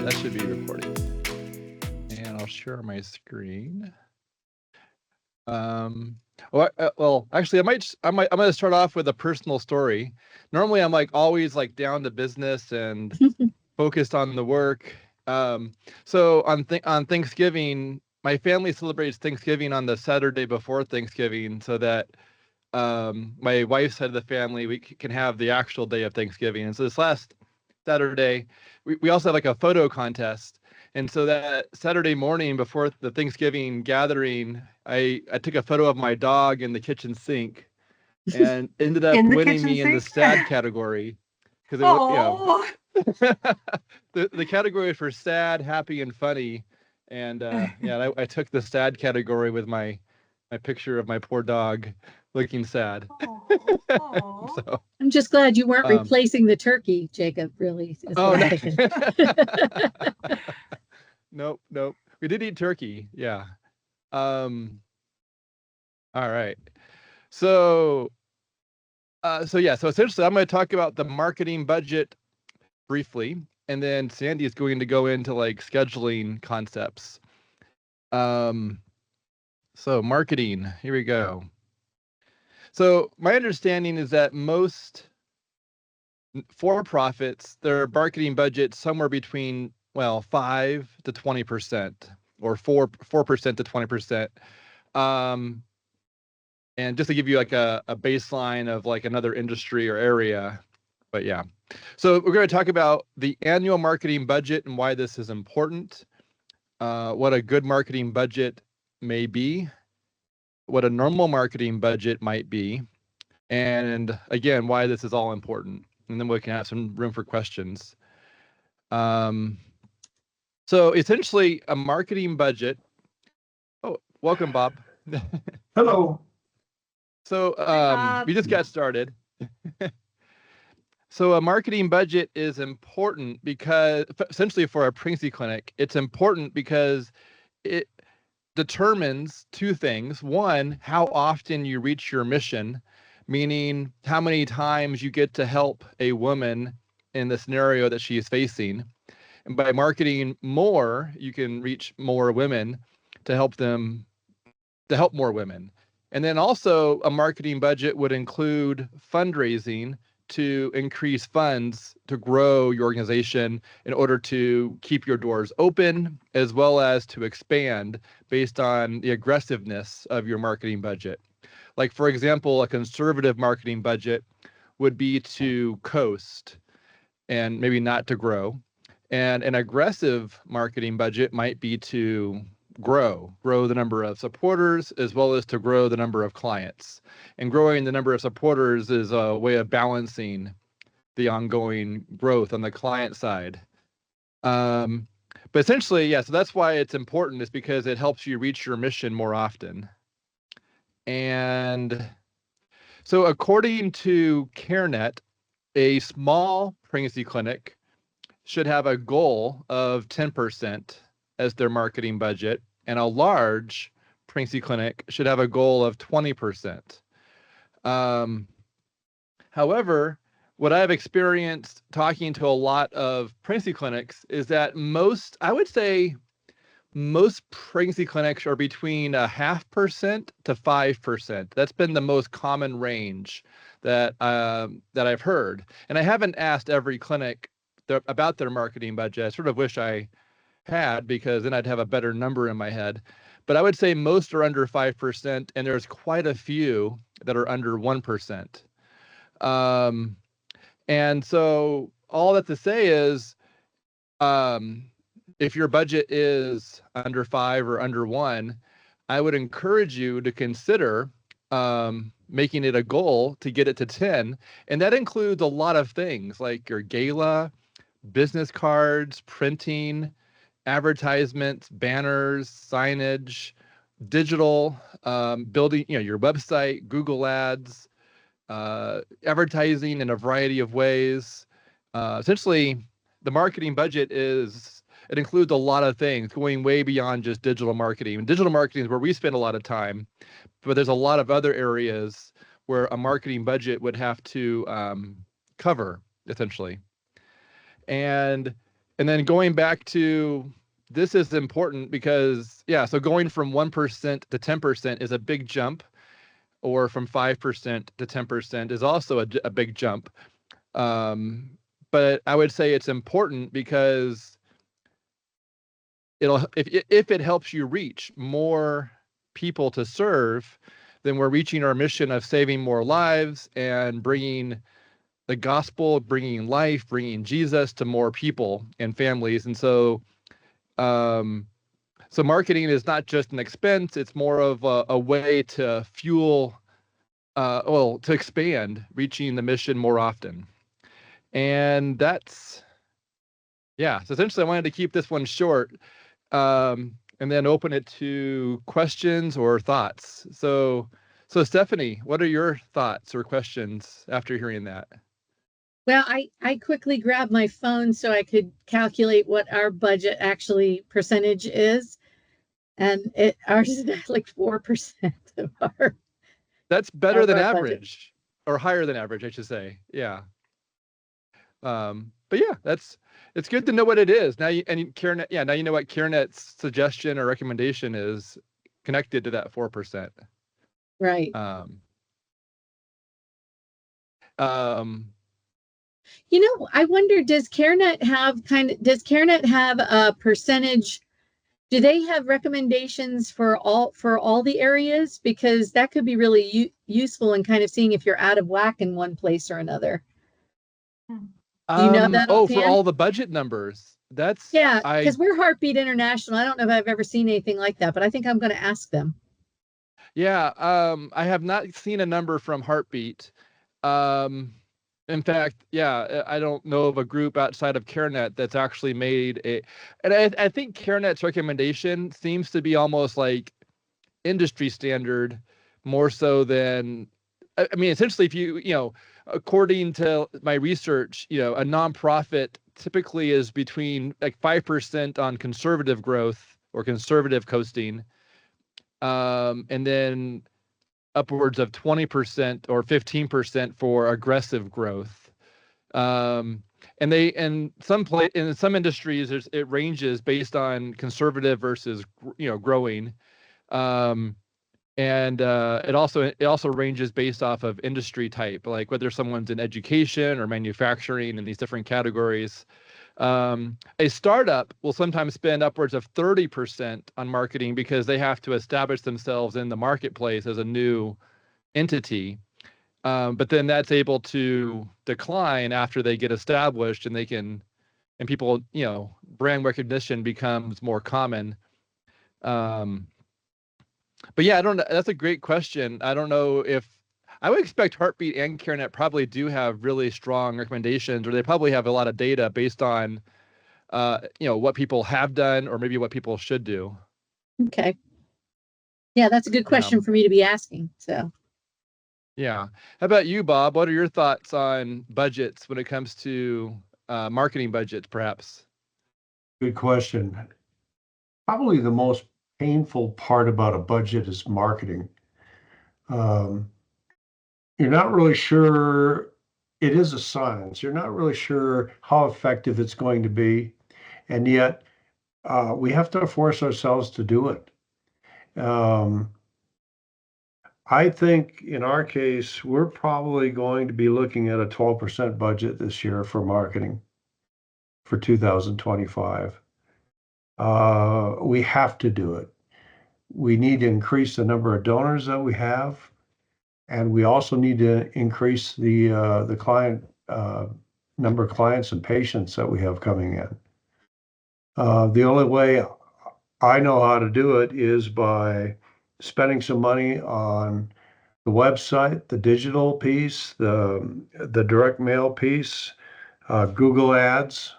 that should be recording. And I'll share my screen. Well, actually, I'm going to start off with a personal story. Normally, I'm like always like down to business and focused on the work. So on Thanksgiving, my family celebrates Thanksgiving on the Saturday before Thanksgiving, so that my wife's side of the family, we can have the actual day of Thanksgiving. And so this last Saturday, we also have like a photo contest. And so that Saturday morning before the Thanksgiving gathering, I took a photo of my dog in the kitchen sink and ended up winning me in the sad category. Because it was, the category for sad, happy, and funny. And I took the sad category with my picture of my poor dog looking sad. So I'm just glad you weren't replacing the turkey, Jacob, really. No. Nope. We did eat turkey. Yeah. All right. So essentially I'm going to talk about the marketing budget briefly, and then Sandy is going to go into like scheduling concepts. So marketing, here we go. So my understanding is that most for-profits, their marketing budget somewhere between 5 to 20%, or 4% to 20%. And just to give you like a baseline of like another industry or area, but yeah. So we're going to talk about the annual marketing budget and why this is important, what a good marketing budget may be, what a normal marketing budget might be, and again, why this is all important. And then we can have some room for questions. So essentially a marketing budget. Oh, welcome, Bob. Hello. So we just got started. So a marketing budget is important because essentially for a pregnancy clinic, it's important because it determines two things. One, how often you reach your mission, meaning how many times you get to help a woman in the scenario that she is facing. And by marketing more, you can reach more women to help more women. And then also a marketing budget would include fundraising to increase funds to grow your organization in order to keep your doors open, as well as to expand based on the aggressiveness of your marketing budget. Like, for example, a conservative marketing budget would be to coast and maybe not to grow. And an aggressive marketing budget might be to grow the number of supporters, as well as to grow the number of clients. And growing the number of supporters is a way of balancing the ongoing growth on the client side. But essentially, so that's why it's important, is because it helps you reach your mission more often. And so according to CareNet, a small pregnancy clinic should have a goal of 10% as their marketing budget, and a large pregnancy clinic should have a goal of 20%. However, what I've experienced talking to a lot of pregnancy clinics is that most pregnancy clinics are between 0.5% to 5%. That's been the most common range that I've heard. And I haven't asked every clinic about their marketing budget. I sort of wish I had, because then I'd have a better number in my head. But I would say most are under 5%, and there's quite a few that are under 1%. And so all that to say is, if your budget is under 5 or under 1, I would encourage you to consider making it a goal to get it to 10. And that includes a lot of things like your gala, business cards, printing, advertisements, banners, signage, digital, building, your website, Google Ads, advertising in a variety of ways. Essentially, the marketing budget it includes a lot of things, going way beyond just digital marketing. And digital marketing is where we spend a lot of time, but there's a lot of other areas where a marketing budget would have to cover, essentially. And And then going back to this is important because, yeah, so going from 1% to 10% is a big jump, or from 5% to 10% is also a big jump. But I would say it's important because if it helps you reach more people to serve, then we're reaching our mission of saving more lives and bringing the gospel, bringing life, bringing Jesus to more people and families. And um, so marketing is not just an expense; it's more of a way to fuel, to expand, reaching the mission more often. And that's, yeah. So essentially, I wanted to keep this one short, and then open it to questions or thoughts. So Stephanie, what are your thoughts or questions after hearing that? Well, I quickly grabbed my phone so I could calculate what our budget actually percentage is. And ours is like 4% of our That's better than budget. average, or higher than average, I should say. Yeah. But yeah, it's good to know what it is. Now CareNet, yeah, now you know what CareNet's suggestion or recommendation is connected to that 4%. Right. Um, I wonder, does CareNet have a percentage? Do they have recommendations for all the areas? Because that could be really useful in kind of seeing if you're out of whack in one place or another. Do you know that for offhand? all the budget numbers. Yeah, because we're Heartbeat International. I don't know if I've ever seen anything like that, but I think I'm going to ask them. Yeah, I have not seen a number from Heartbeat. In fact, yeah, I don't know of a group outside of CareNet that's actually made and I think CareNet's recommendation seems to be almost like industry standard, more so than, I mean, essentially, if according to my research, a nonprofit typically is between like 5% on conservative growth or conservative coasting, and then upwards of 20% or 15% for aggressive growth. And in some industries, it ranges based on conservative versus growing. Um, and it also ranges based off of industry type, like whether someone's in education or manufacturing, in these different categories. A startup will sometimes spend upwards of 30% on marketing because they have to establish themselves in the marketplace as a new entity. But then that's able to decline after they get established, and people, brand recognition becomes more common. But yeah, I don't know. That's a great question. I don't know if I would expect Heartbeat and CareNet probably do have really strong recommendations, or they probably have a lot of data based on, what people have done or maybe what people should do. Okay. Yeah, that's a good question for me to be asking. So. Yeah. How about you, Bob? What are your thoughts on budgets when it comes to marketing budgets, perhaps? Good question. Probably the most painful part about a budget is marketing. Um, you're not really sure, it is a science. You're not really sure how effective it's going to be. And yet, we have to force ourselves to do it. I think in our case, we're probably going to be looking at a 12% budget this year for marketing for 2025. We have to do it. We need to increase the number of donors that we have, and we also need to increase the client number of clients and patients that we have coming in. The only way I know how to do it is by spending some money on the website, the digital piece, the direct mail piece, Google Ads,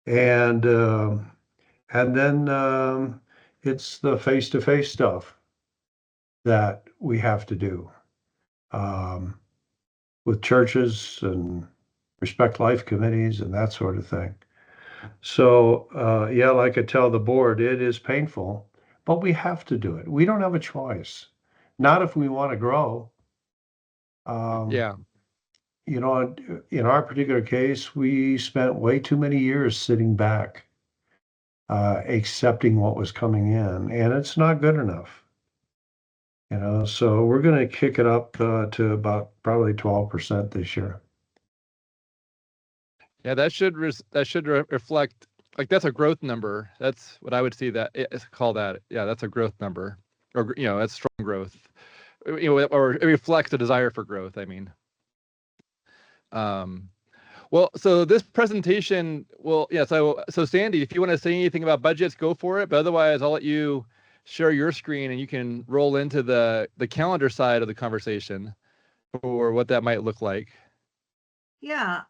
and then it's the face-to-face stuff that we have to do with churches and respect life committees and that sort of thing. So yeah, like I tell the board, it is painful, but we have to do it. We don't have a choice. Not if we want to grow. Yeah. you know, in our particular case, we spent way too many years sitting back, accepting what was coming in, and it's not good enough. So we're going to kick it up to about probably 12% this year. Yeah, that should reflect, like, that's a growth number. That's what I would see that call that. Yeah, that's a growth number, or that's strong growth. Or it reflects a desire for growth. I mean, well, so this presentation, well, yeah. So Sandy, if you want to say anything about budgets, go for it. But otherwise, I'll let you share your screen and you can roll into the calendar side of the conversation for what that might look like. Yeah.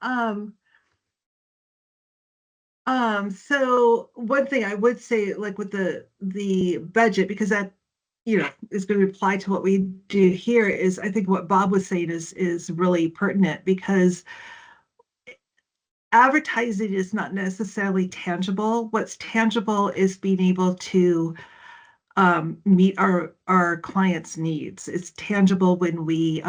So one thing I would say, like with the budget, because that, is going to apply to what we do here, is I think what Bob was saying is really pertinent, because advertising is not necessarily tangible. What's tangible is being able to meet our clients' needs. It's tangible when we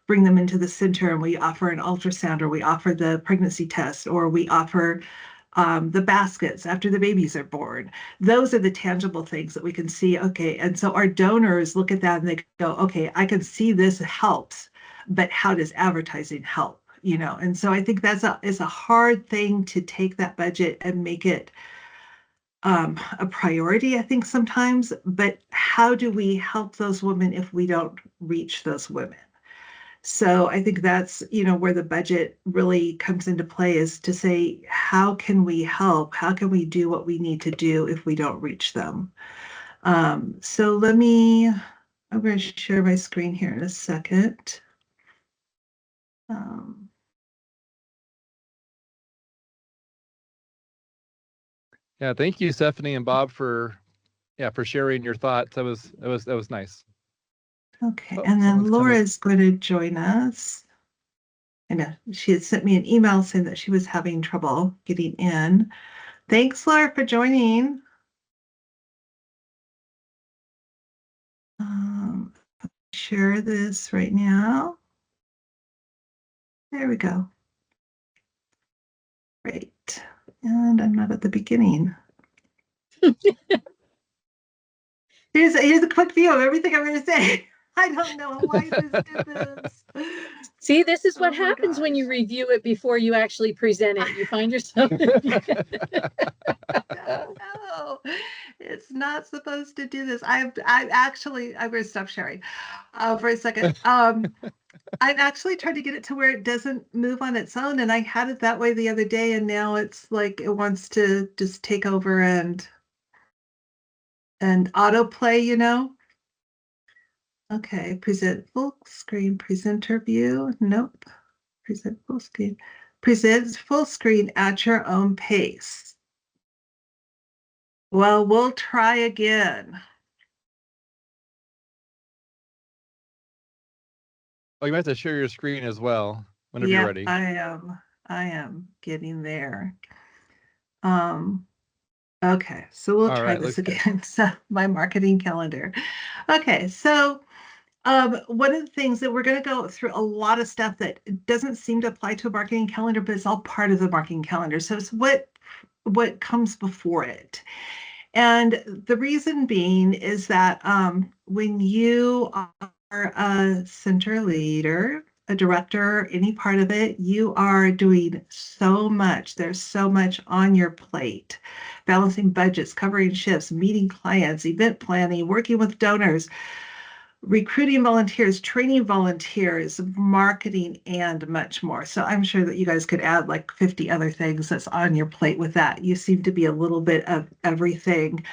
bring them into the center and we offer an ultrasound, or we offer the pregnancy test, or we offer the baskets after the babies are born. Those are the tangible things that we can see. Okay, and so our donors look at that and they go, okay, I can see this helps, but how does advertising help? And so I think it's a hard thing to take that budget and make it a priority, I think, sometimes. But how do we help those women if we don't reach those women? So I think that's, where the budget really comes into play, is to say, how can we help? How can we do what we need to do if we don't reach them? So I'm going to share my screen here in a second. Yeah, thank you, Stephanie and Bob, for sharing your thoughts. That was nice. Okay, and then Laura is going to join us. I know she had sent me an email saying that she was having trouble getting in. Thanks, Laura, for joining. Share this right now. There we go. Great. And I'm not at the beginning. Here's a quick view of everything I'm going to say. I don't know why this did this. See, this is what happens when you review it before you actually present it. You find yourself. No, it's not supposed to do this. I'm going to stop sharing for a second. I'm actually trying to get it to where it doesn't move on its own, and I had it that way the other day, and now it's like it wants to just take over and autoplay, Okay, present full screen, presenter view. Nope. Present full screen. Present full screen at your own pace. Well, we'll try again. Oh, you might have to share your screen as well whenever you're ready. I am getting there. Okay, so we'll try this again. So my marketing calendar. Okay, so one of the things that we're going to go through a lot of stuff that doesn't seem to apply to a marketing calendar, but it's all part of the marketing calendar. So it's what comes before it. And the reason being is that when you are a center leader, a director, any part of it, you are doing so much. There's so much on your plate. Balancing budgets, covering shifts, meeting clients, event planning, working with donors, recruiting volunteers, training volunteers, marketing, and much more. So I'm sure that you guys could add like 50 other things that's on your plate with that. You seem to be a little bit of everything.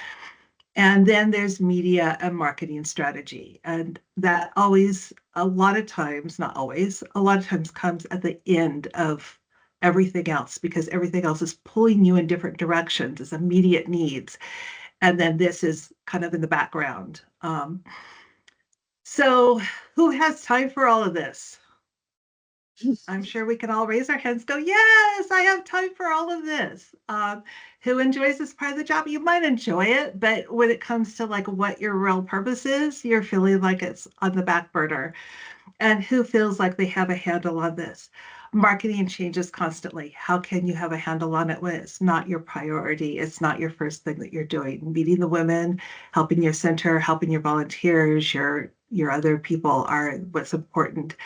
And then there's media and marketing strategy. And that always, a lot of times, not always, a lot of times comes at the end of everything else, because everything else is pulling you in different directions as immediate needs. And then this is kind of in the background. So who has time for all of this? I'm sure we can all raise our hands, go, yes, I have time for all of this. Who enjoys this part of the job? You might enjoy it, but when it comes to like what your real purpose is, you're feeling like it's on the back burner. And who feels like they have a handle on this? Marketing changes constantly. How can you have a handle on it when it's not your priority? It's not your first thing that you're doing. Meeting the women, helping your center, helping your volunteers, your other people are what's important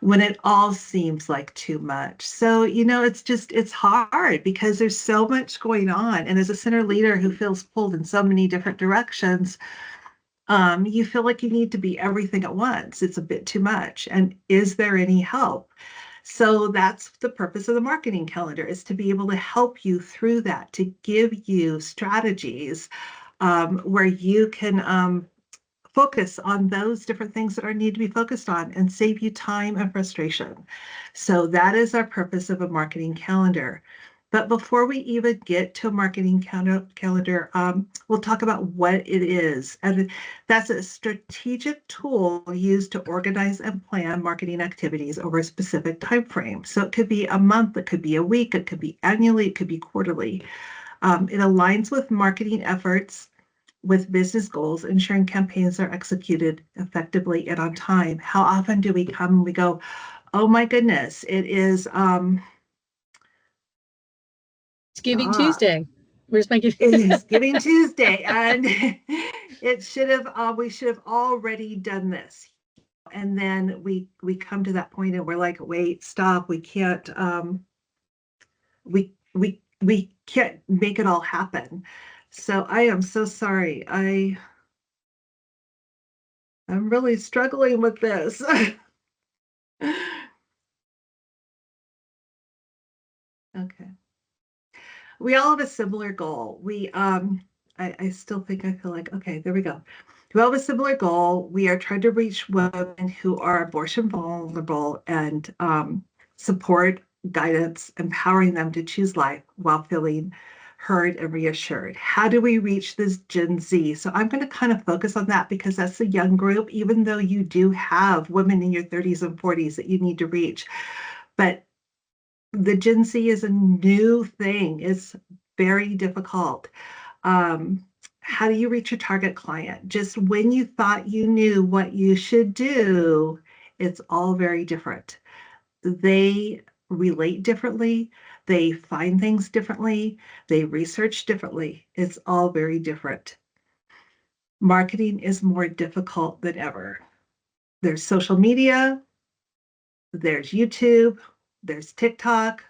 when it all seems like too much. So, it's hard because there's so much going on. And as a center leader who feels pulled in so many different directions, you feel like you need to be everything at once. It's a bit too much. And is there any help? So that's the purpose of the marketing calendar, is to be able to help you through that, to give you strategies where you can focus on those different things that are need to be focused on and save you time and frustration. So that is our purpose of a marketing calendar. But before we even get to a marketing calendar, we'll talk about what it is. And that's a strategic tool used to organize and plan marketing activities over a specific time frame. So it could be a month, it could be a week, it could be annually, it could be quarterly. It aligns with marketing efforts with business goals, ensuring campaigns are executed effectively and on time. How often do we come and we go, oh my goodness, it is it's Giving Tuesday. Where's my It is Giving Tuesday, and we should have already done this. And then we come to that point and we're like, wait, stop, we can't we can't make it all happen. So I am so sorry. I'm really struggling with this. Okay. We all have a similar goal. I still think I feel like, okay, there we go. We all have a similar goal. We are trying to reach women who are abortion vulnerable and support, guidance, empowering them to choose life while feeling heard and reassured. How do we reach this Gen Z? So I'm going to kind of focus on that because that's a young group, even though you do have women in your 30s and 40s that you need to reach. But the Gen Z is a new thing. It's very difficult. How do you reach your target client? Just when you thought you knew what you should do, it's all very different. They relate differently. They find things differently. They research differently. It's all very different. Marketing is more difficult than ever. There's social media, there's YouTube, there's TikTok,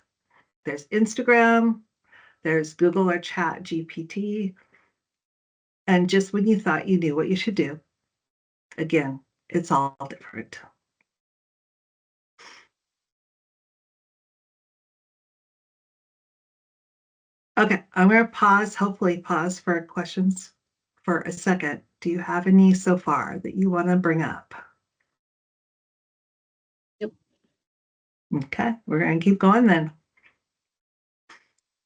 there's Instagram, there's Google or Chat GPT. And just when you thought you knew what you should do, again, it's all different. Okay, I'm going to hopefully pause for questions for a second. Do you have any so far that you want to bring up? Yep. Okay, we're going to keep going then.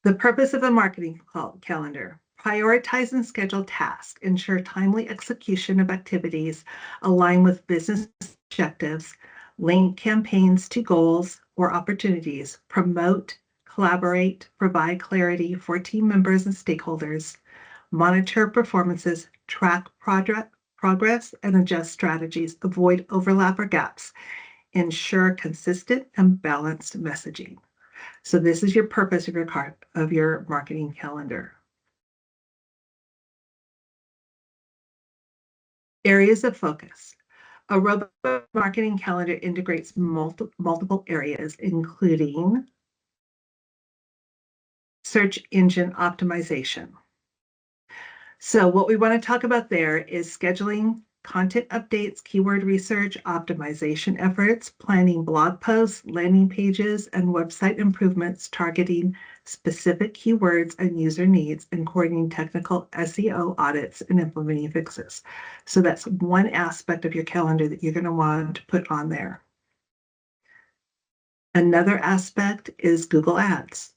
The purpose of a marketing calendar: prioritize and schedule tasks, ensure timely execution of activities, align with business objectives, link campaigns to goals or opportunities, promote, collaborate, provide clarity for team members and stakeholders, monitor performances, track progress, and adjust strategies, avoid overlap or gaps, ensure consistent and balanced messaging. So this is your purpose of your marketing calendar. Areas of focus. A robust marketing calendar integrates multiple areas, including search engine optimization. So what we want to talk about there is scheduling content updates, keyword research, optimization efforts, planning blog posts, landing pages, and website improvements targeting specific keywords and user needs, and coordinating technical SEO audits and implementing fixes. So that's one aspect of your calendar that you're going to want to put on there. Another aspect is Google Ads.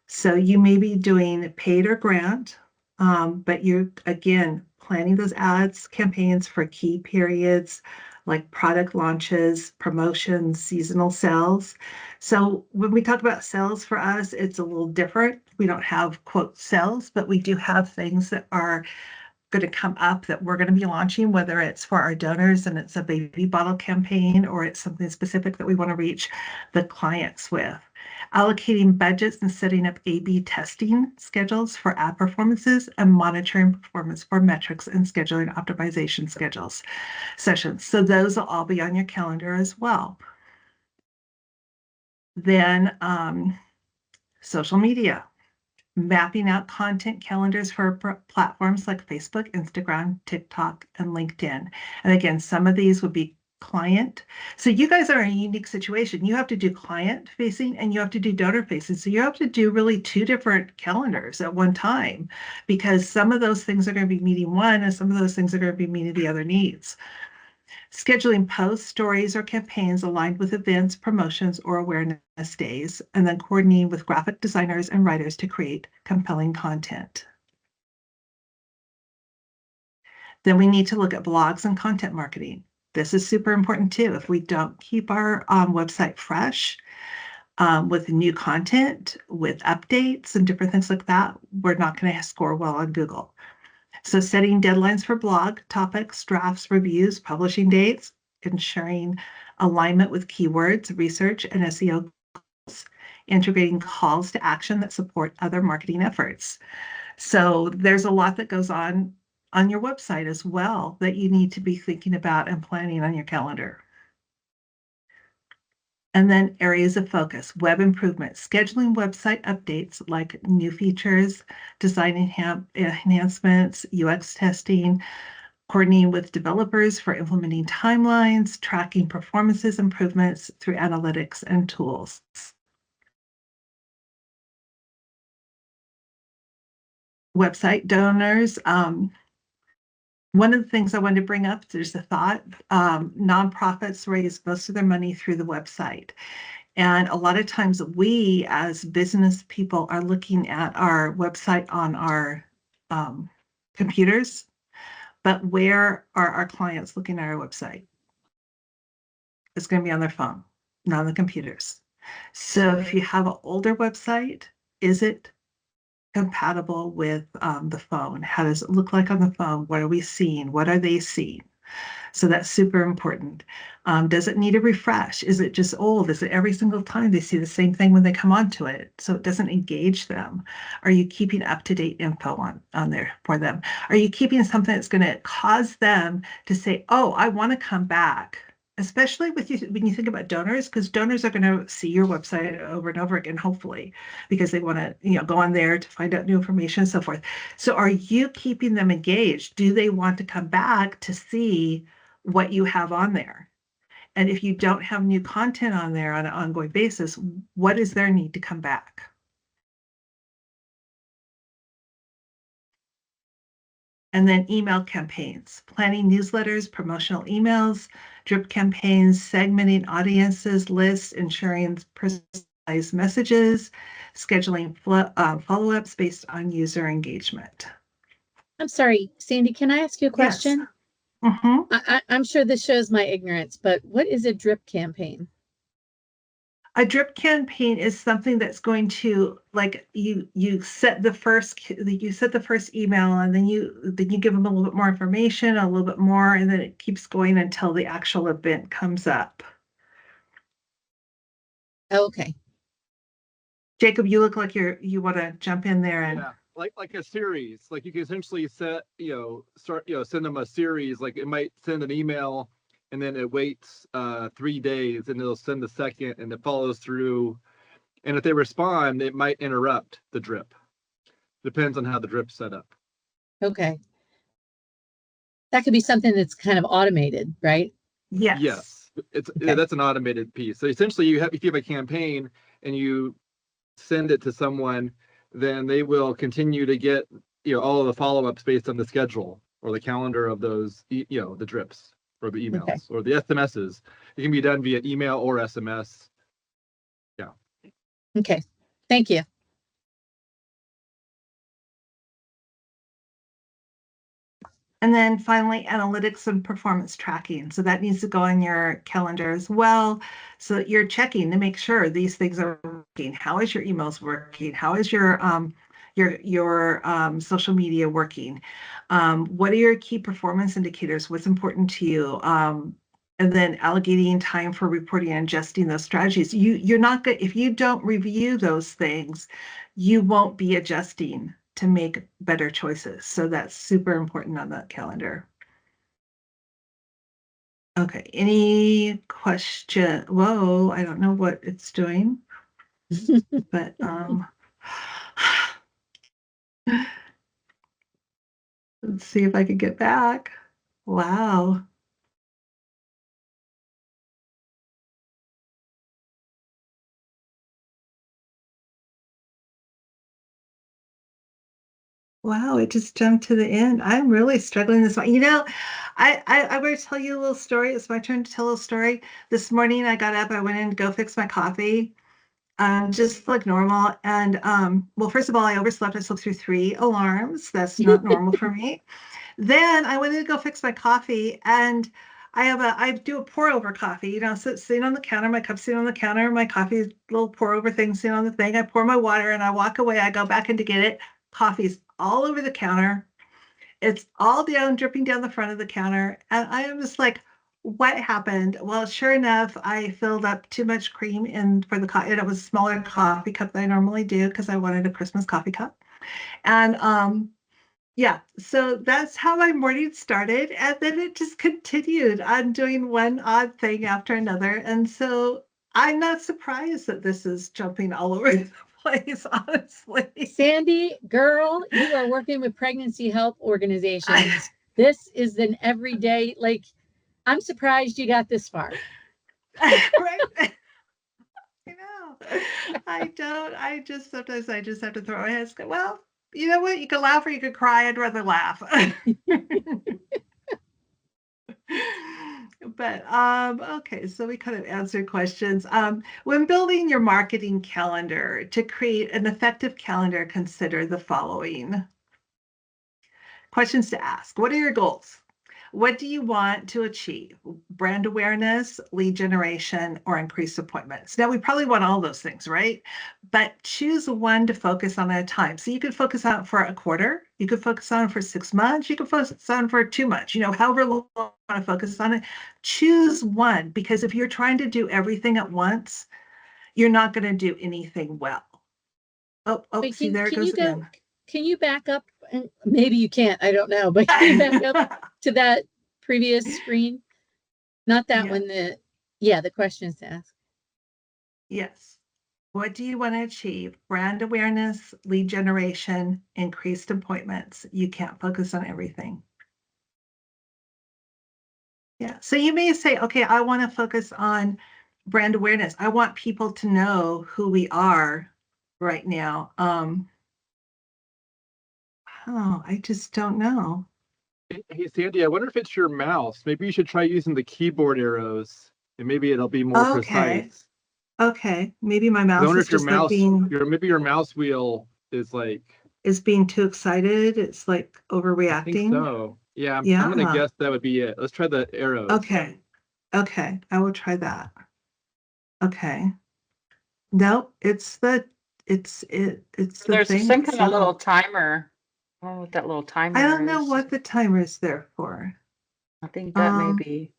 So you may be doing paid or grant, but you're, again, planning those ads campaigns for key periods like product launches, promotions, seasonal sales. So when we talk about sales for us, it's a little different. We don't have quote sales, but we do have things that are going to come up that we're going to be launching, whether it's for our donors and it's a baby bottle campaign or it's something specific that we want to reach the clients with. Allocating budgets and setting up A/B testing schedules for ad performances and monitoring performance for metrics and scheduling optimization sessions. So those will all be on your calendar as well. Then social media, mapping out content calendars for platforms like Facebook, Instagram, TikTok, and LinkedIn. And again, some of these would be client. So you guys are in a unique situation. You have to do client facing and you have to do donor facing. So you have to do really 2 different calendars at one time, because some of those things are going to be meeting one and some of those things are going to be meeting the other needs. Scheduling posts, stories, or campaigns aligned with events, promotions, or awareness days, and then coordinating with graphic designers and writers to create compelling content. Then we need to look at blogs and content marketing. This is super important too. If we don't keep our website fresh with new content, with updates and different things like that, we're not going to score well on Google. So setting deadlines for blog topics, drafts, reviews, publishing dates, ensuring alignment with keywords, research, and SEO goals, integrating calls to action that support other marketing efforts. So there's a lot that goes on your website as well that you need to be thinking about and planning on your calendar. And then areas of focus, web improvement, scheduling website updates like new features, design enhancements, UX testing, coordinating with developers for implementing timelines, tracking performances improvements through analytics and tools. Website donors. One of the things I wanted to bring up, there's a thought, nonprofits raise most of their money through the website. And a lot of times we as business people are looking at our website on our computers, but where are our clients looking at our website? It's going to be on their phone, not on the computers. So if you have an older website, is it compatible with the phone? How does it look like on the phone? What are we seeing? What are they seeing? So that's super important. Does it need a refresh? Is it just old? Is it every single time they see the same thing when they come onto it? So it doesn't engage them. Are you keeping up-to-date info on there for them? Are you keeping something that's going to cause them to say, oh, I want to come back? Especially when you think about donors, because donors are going to see your website over and over again, hopefully, because they want to, go on there to find out new information and so forth. So are you keeping them engaged? Do they want to come back to see what you have on there? And if you don't have new content on there on an ongoing basis, what is their need to come back? And then email campaigns, planning newsletters, promotional emails, drip campaigns, segmenting audiences, lists, ensuring personalized messages, scheduling follow-ups based on user engagement. I'm sorry, Sandy, can I ask you a question? Yes. Mm-hmm. I'm sure this shows my ignorance, but what is a drip campaign? A drip campaign is something that's going to, like, you set the first email and then you give them a little bit more information, a little bit more, and then it keeps going until the actual event comes up. Okay. Jacob, you look like you want to jump in there and like a series. Like you can essentially send them a series. Like it might send an email and then it waits 3 days and it'll send the second and it follows through. And if they respond, it might interrupt the drip. Depends on how the drip's set up. Okay. That could be something that's kind of automated, right? Yes. Yes. That's an automated piece. So essentially if you have a campaign and you send it to someone, then they will continue to get all of the follow-ups based on the schedule or the calendar of those the drips or the emails or the SMSs. It can be done via email or SMS. Yeah. Okay. Thank you. And then finally, analytics and performance tracking. So that needs to go in your calendar as well. So that you're checking to make sure these things are working. How is your emails working? How is your your social media working? What are your key performance indicators? What's important to you? And then allocating time for reporting and adjusting those strategies. You're not good if you don't review those things, you won't be adjusting to make better choices. So that's super important on that calendar. Okay, any question? Whoa, I don't know what it's doing, but let's see if I can get back. Wow. Wow, it just jumped to the end. I'm really struggling this one. I'm going to tell you a little story. It's my turn to tell a little story. This morning I got up, I went in to go fix my coffee, just like normal. And well, first of all, I overslept. I slept through 3 alarms. That's not normal for me. Then I went in to go fix my coffee, and I do a pour over coffee, sitting on the counter, my cup sitting on the counter, my coffee little pour over thing sitting on the thing. I pour my water and I walk away. I go back in to get it. Coffee's all over the counter. It's all down, dripping down the front of the counter. And I am just like, what happened? Well, sure enough, I filled up too much cream in for the coffee. And it was a smaller coffee cup than I normally do because I wanted a Christmas coffee cup. And yeah, so that's how my morning started. And then it just continued on doing one odd thing after another. And so I'm not surprised that this is jumping all over the place, honestly. Sandy, girl, you are working with pregnancy help organizations. This is an everyday, like, I'm surprised you got this far. Right? Sometimes I just have to throw my hands and go, well, you know what? You can laugh or you can cry. I'd rather laugh. But okay, so we kind of answered questions. When building your marketing calendar, to create an effective calendar, consider the following questions to ask. What are your goals? What do you want to achieve? Brand awareness, lead generation, or increased appointments? Now, we probably want all those things, right? But choose one to focus on at a time. So you could focus on it for a quarter. You could focus on it for 6 months. You could focus on it for 2 months. However long you want to focus on it. Choose one, because if you're trying to do everything at once, you're not going to do anything well. Wait, See, there it goes again. Can you back up? And maybe you can't, I don't know, but can you back up to that previous screen? Not that one, the questions to ask. Yes. What do you want to achieve? Brand awareness, lead generation, increased appointments. You can't focus on everything. Yeah. So you may say, okay, I want to focus on brand awareness. I want people to know who we are right now. I just don't know. Hey, Sandy, I wonder if it's your mouse. Maybe you should try using the keyboard arrows, and maybe it'll be more precise. Okay, maybe my mouse. I wonder if maybe your mouse wheel is being too excited. It's like overreacting. I think so. Yeah, I'm gonna guess that would be it. Let's try the arrows. Okay, I will try that. Okay. Nope, it's the There's thing. Some kind of little timer. Oh, with that little timer. I don't know what the timer is there for. I think that may be.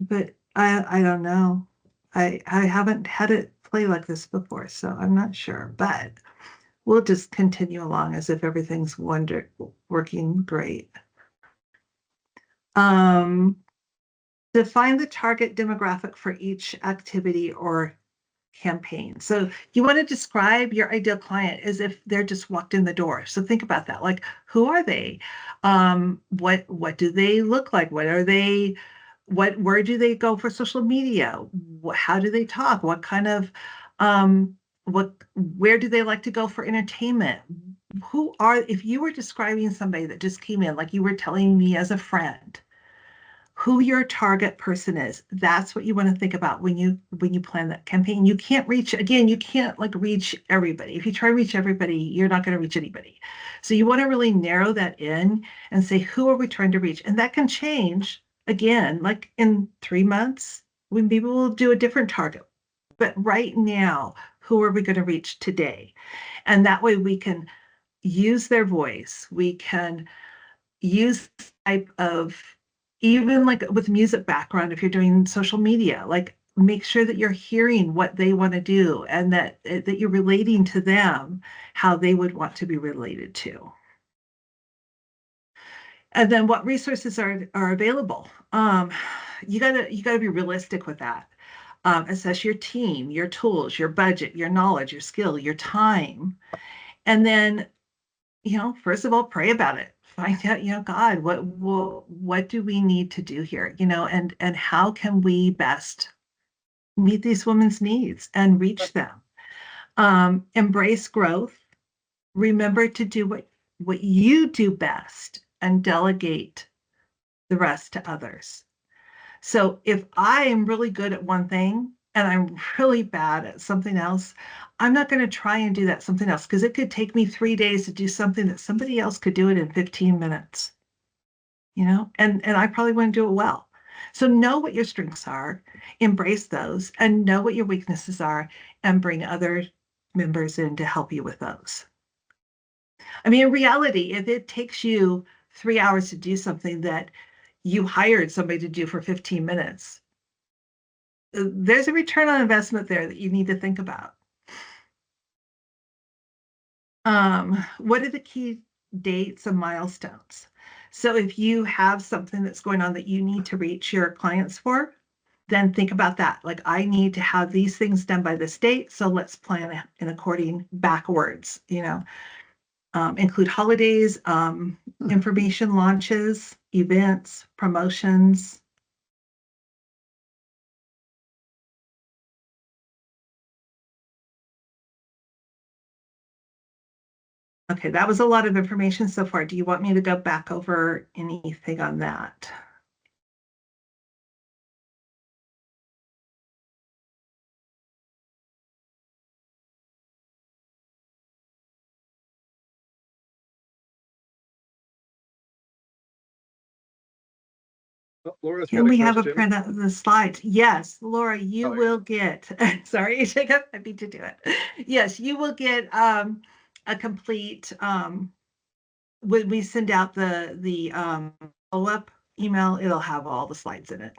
But I don't know. I haven't had it play like this before, so I'm not sure. But we'll just continue along as if everything's working great. Define the target demographic for each activity or campaign. So you want to describe your ideal client as if they're just walked in the door. So think about that. Like, who are they? What do they look like? Where do they go for social media? How do they talk? What kind of where do they like to go for entertainment? If you were describing somebody that just came in, like you were telling me as a friend, who your target person is, that's what you want to think about when you plan that campaign. You can't reach everybody. If you try to reach everybody, you're not going to reach anybody. So you want to really narrow that in and say, who are we trying to reach? And that can change again, like in 3 months, when people will do a different target. But right now, who are we going to reach today? And that way we can use their voice. We can use type of, even like with music background, if you're doing social media, like make sure that you're hearing what they want to do and that you're relating to them how they would want to be related to. And then what resources are available. You gotta be realistic with that. Assess your team, your tools, your budget, your knowledge, your skill, your time. And then, first of all, pray about it. Find out, God, what do we need to do here? And how can we best meet these women's needs and reach them? Embrace growth. Remember to do what you do best and delegate the rest to others. So if I am really good at one thing and I'm really bad at something else, I'm not going to try and do that something else because it could take me 3 days to do something that somebody else could do it in 15 minutes. And I probably wouldn't do it well. So know what your strengths are, embrace those, and know what your weaknesses are, and bring other members in to help you with those. I mean, in reality, if it takes you 3 hours to do something that you hired somebody to do for 15 minutes, there's a return on investment there that you need to think about. What are the key dates and milestones? So if you have something that's going on that you need to reach your clients for, then think about that. Like, I need to have these things done by this date, so let's plan in according backwards, include holidays, information launches, events, promotions. Okay, that was a lot of information so far. Do you want me to go back over anything on that? Laura's Can we have a printout of the slides? Yes, Laura, you will get, sorry, Jacob, I beat you to it. Yes, you will get a complete, when we send out the follow-up email, it'll have all the slides in it.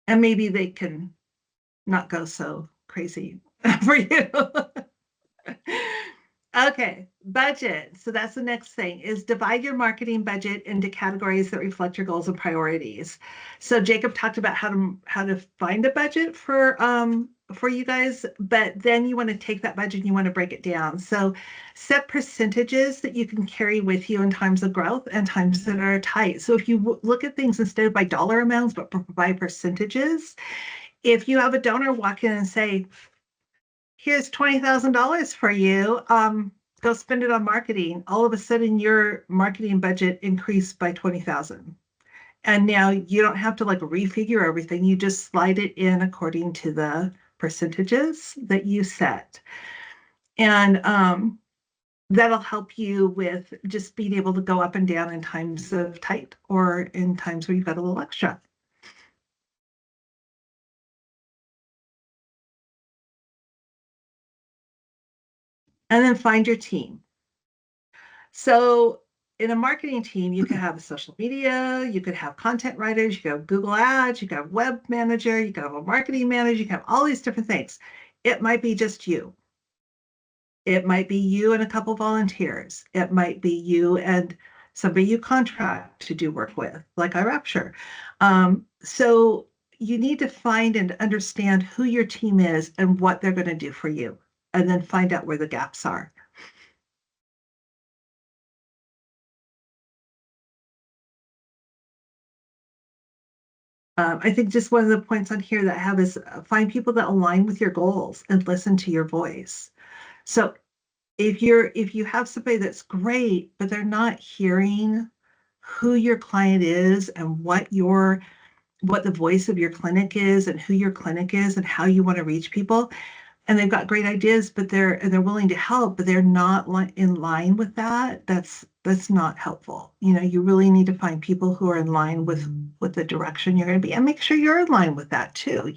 And maybe they can not go so crazy for you. Okay, budget. So that's the next thing, is divide your marketing budget into categories that reflect your goals and priorities. So Jacob talked about how to find a budget for you guys, but then you want to take that budget and you want to break it down. So set percentages that you can carry with you in times of growth and times that are tight. So if you look at things instead of by dollar amounts, but by percentages, if you have a donor walk in and say, here's $20,000 for you, go spend it on marketing, all of a sudden your marketing budget increased by 20,000. And now you don't have to like refigure everything. You just slide it in according to the percentages that you set. And that'll help you with just being able to go up and down in times of tight or in times where you've got a little extra. And then find your team. So in a marketing team, you could have a social media, you could have content writers, you could have Google Ads, you could have web manager, you could have a marketing manager, you could have all these different things. It might be just you. It might be you and a couple volunteers. It might be you and somebody you contract to do work with, like iRapture. So you need to find and understand who your team is and what they're going to do for you, and then find out where the gaps are. I think just one of the points on here that I have is find people that align with your goals and listen to your voice. So if you have somebody that's great, but they're not hearing who your client is and what the voice of your clinic is and who your clinic is and how you want to reach people, and they've got great ideas, but they're willing to help, but they're not in line with that, that's not helpful. You really need to find people who are in line with the direction you're going to be, and make sure you're in line with that too.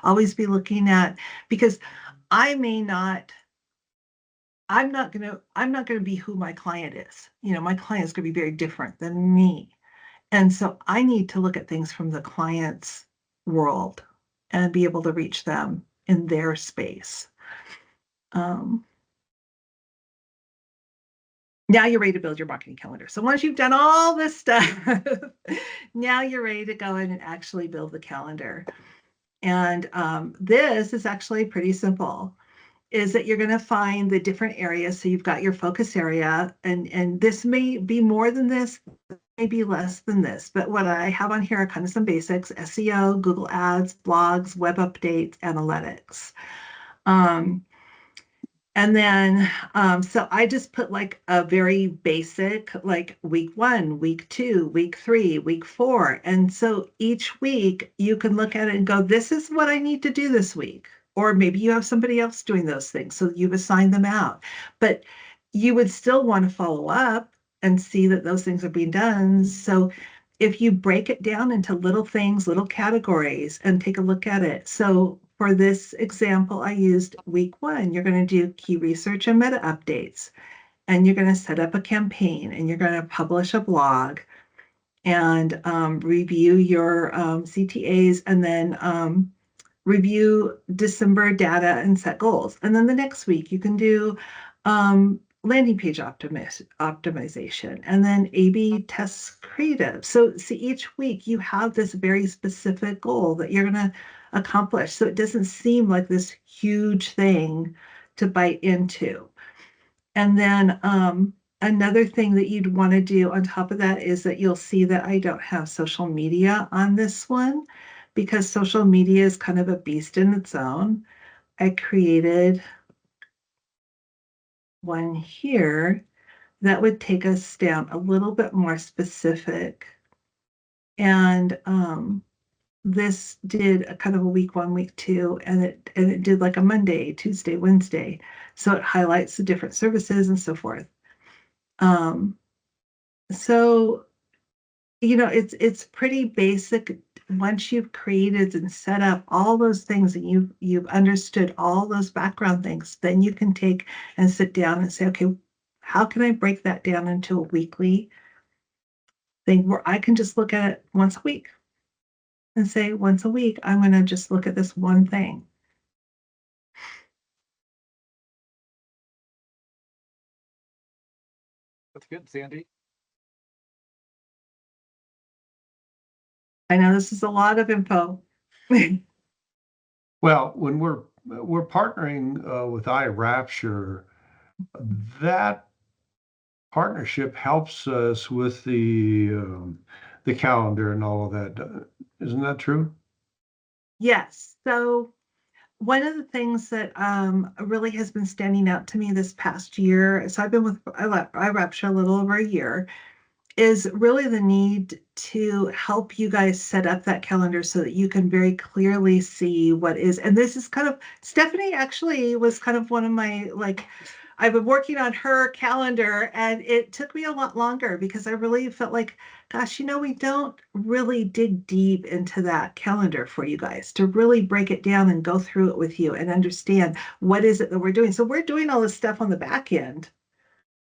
Always be looking at, because I'm not gonna be who my client is. My client is gonna be very different than me. And so I need to look at things from the client's world and be able to reach them in their space. Now you're ready to build your marketing calendar. So once you've done all this stuff, now you're ready to go in and actually build the calendar. And this is actually pretty simple, is that you're going to find the different areas. So you've got your focus area, and this may be more than this, may be less than this. But what I have on here are kind of some basics: SEO, Google Ads, blogs, web updates, analytics. And then, so I just put like a very basic, like week 1, week 2, week 3, week 4. And so each week you can look at it and go, this is what I need to do this week. Or maybe you have somebody else doing those things, so you've assigned them out. But you would still want to follow up and see that those things are being done. So if you break it down into little things, little categories, and take a look at it. So for this example, I used week 1. You're going to do key research and meta updates, and you're going to set up a campaign, and you're going to publish a blog and review your CTAs, and then review December data and set goals. And then the next week you can do landing page optimization, and then A/B test creative. So see, each week you have this very specific goal that you're going to accomplish. So it doesn't seem like this huge thing to bite into. And then another thing that you'd want to do on top of that is that you'll see that I don't have social media on this one, because social media is kind of a beast in its own. I created one here that would take us down a little bit more specific. And this did a kind of a week 1, week 2, and it did like a Monday, Tuesday, Wednesday. So it highlights the different services and so forth. So it's pretty basic. Once you've created and set up all those things and you've understood all those background things, then you can take and sit down and say, okay, how can I break that down into a weekly thing where I can just look at it once a week and say, once a week, I'm going to just look at this one thing. That's good, Sandy. I know this is a lot of info. Well, when we're partnering with iRapture, that partnership helps us with the calendar and all of that. Isn't that true? Yes. So one of the things that really has been standing out to me this past year, so I've been with iRapture a little over a year, is really the need to help you guys set up that calendar so that you can very clearly see what is. And this is kind of, Stephanie actually was kind of one of my, I've been working on her calendar, and it took me a lot longer because I really felt like, gosh, we don't really dig deep into that calendar for you guys to really break it down and go through it with you and understand what is it that we're doing. So we're doing all this stuff on the back end,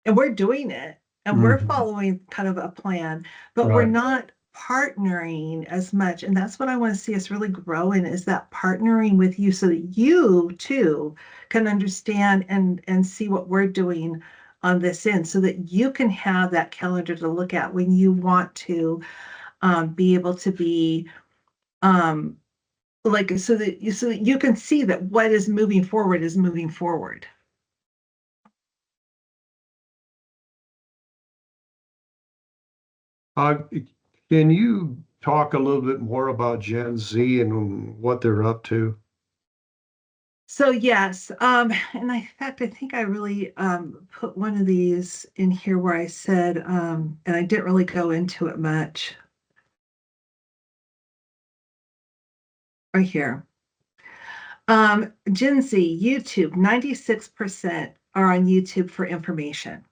and we're doing it, and we're following kind of a plan, but we're not partnering as much. And that's what I want to see us really grow in, is that partnering with you so that you too can understand and see what we're doing on this end, so that you can have that calendar to look at when you want to be able to be so that you can see that what is moving forward is moving forward. Can you talk a little bit more about Gen Z and what they're up to? So yes, and in fact, I think I really put one of these in here where I said, and I didn't really go into it much. Right here. Gen Z, YouTube, 96% are on YouTube for information.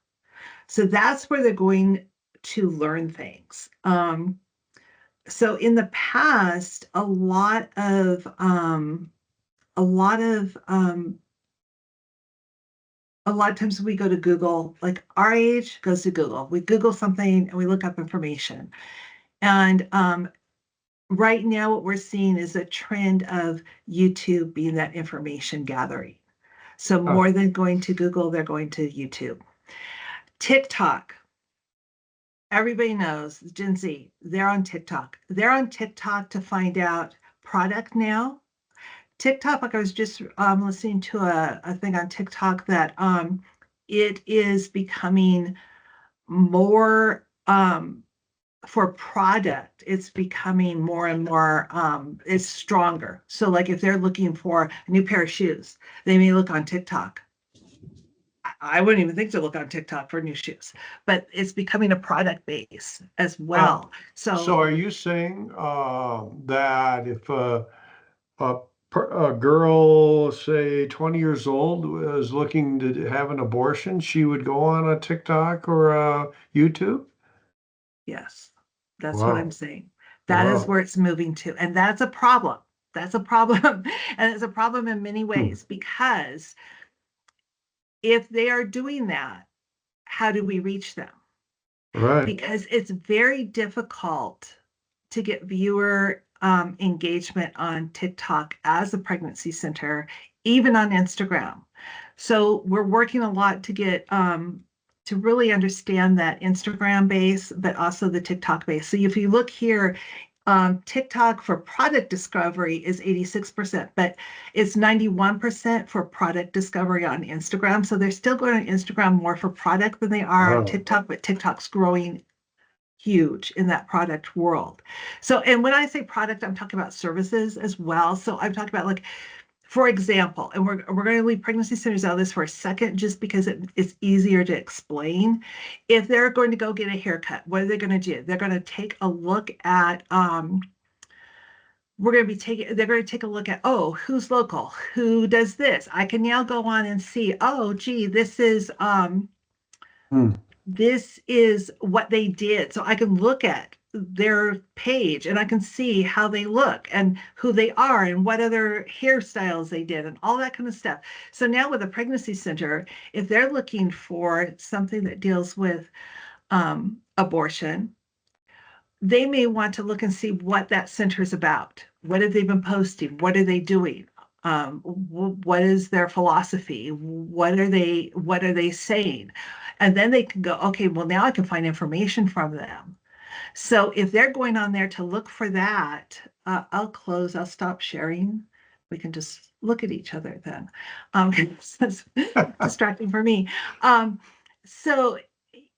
So that's where they're going to learn things. So in the past, a lot of a lot of times we go to Google, like our age goes to Google. We Google something and we look up information. And right now, what we're seeing is a trend of YouTube being that information gathering. So more than going to Google, they're going to YouTube. TikTok. Everybody knows Gen Z, they're on TikTok. They're on TikTok to find out product now. TikTok, like I was just listening to a thing on TikTok that it is becoming more for product, it's becoming more and more it's stronger. So like if they're looking for a new pair of shoes, they may look on TikTok. I wouldn't even think to look on TikTok for new shoes, but it's becoming a product base as well. So are you saying that if a girl, say 20 years old, was looking to have an abortion, she would go on a TikTok or a YouTube? Yes, that's what Wow. I'm saying. That is Wow. where it's moving to. And that's a problem. That's a problem. And it's a problem in many ways because if they are doing that, how do we reach them? Right. Because it's very difficult to get viewer engagement on TikTok as a pregnancy center, even on Instagram. So we're working a lot to get to really understand that Instagram base, but also the TikTok base. So if you look here, TikTok for product discovery is 86%, but it's 91% for product discovery on Instagram. So they're still going on Instagram more for product than they are on TikTok, but TikTok's growing huge in that product world. So, and when I say product, I'm talking about services as well. So I'm talking about like, for example, and we're going to leave pregnancy centers out of this for a second, just because it's easier to explain. If they're going to go get a haircut, what are they going to do? They're going to take a look at, they're going to take a look at, oh, who's local? Who does this? I can now go on and see, oh, gee, this is what they did. So I can look at their page and I can see how they look and who they are and what other hairstyles they did and all that kind of stuff. So now with a pregnancy center, if they're looking for something that deals with abortion, they may want to look and see what that center is about. What have they been posting? What are they doing? What is their philosophy? What are they saying? And then they can go, okay, well, now I can find information from them. So if they're going on there to look for that, I'll stop sharing. We can just look at each other then. It's distracting for me. So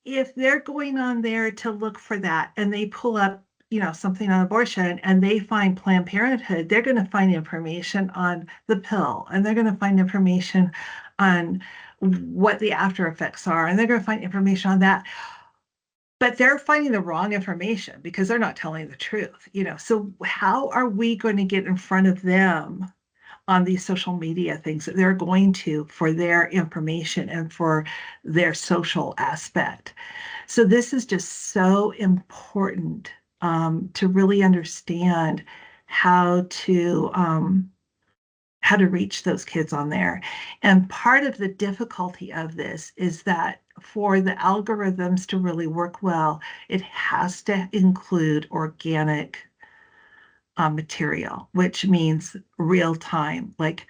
if they're going on there to look for that and they pull up, something on abortion and they find Planned Parenthood, they're going to find information on the pill and they're going to find information on what the after effects are and they're going to find information on that. But they're finding the wrong information because they're not telling the truth, So how are we going to get in front of them on these social media things that they're going to for their information and for their social aspect? So this is just so important to really understand how to reach those kids on there. And part of the difficulty of this is that for the algorithms to really work well, it has to include organic material, which means real time. Like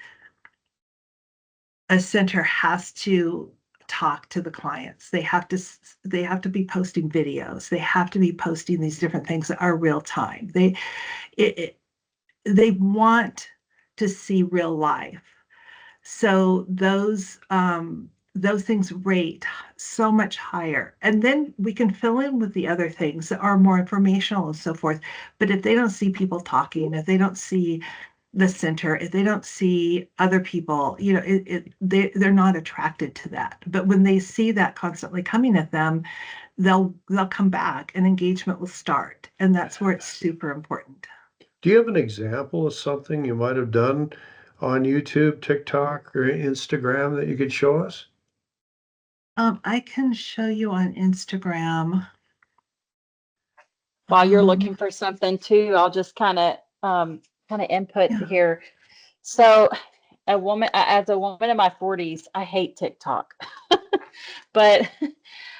a center has to talk to the clients. They have to be posting videos. They have to be posting these different things that are real time. They want to see real life. So those things rate so much higher. And then we can fill in with the other things that are more informational and so forth. But if they don't see people talking, if they don't see the center, if they don't see other people, they're not attracted to that. But when they see that constantly coming at them, they'll come back and engagement will start. And that's where it's super important. Do you have an example of something you might have done on YouTube, TikTok, or Instagram that you could show us? I can show you on Instagram. While you're looking for something too, I'll just kind of input here. So as a woman in my 40s, I hate TikTok. But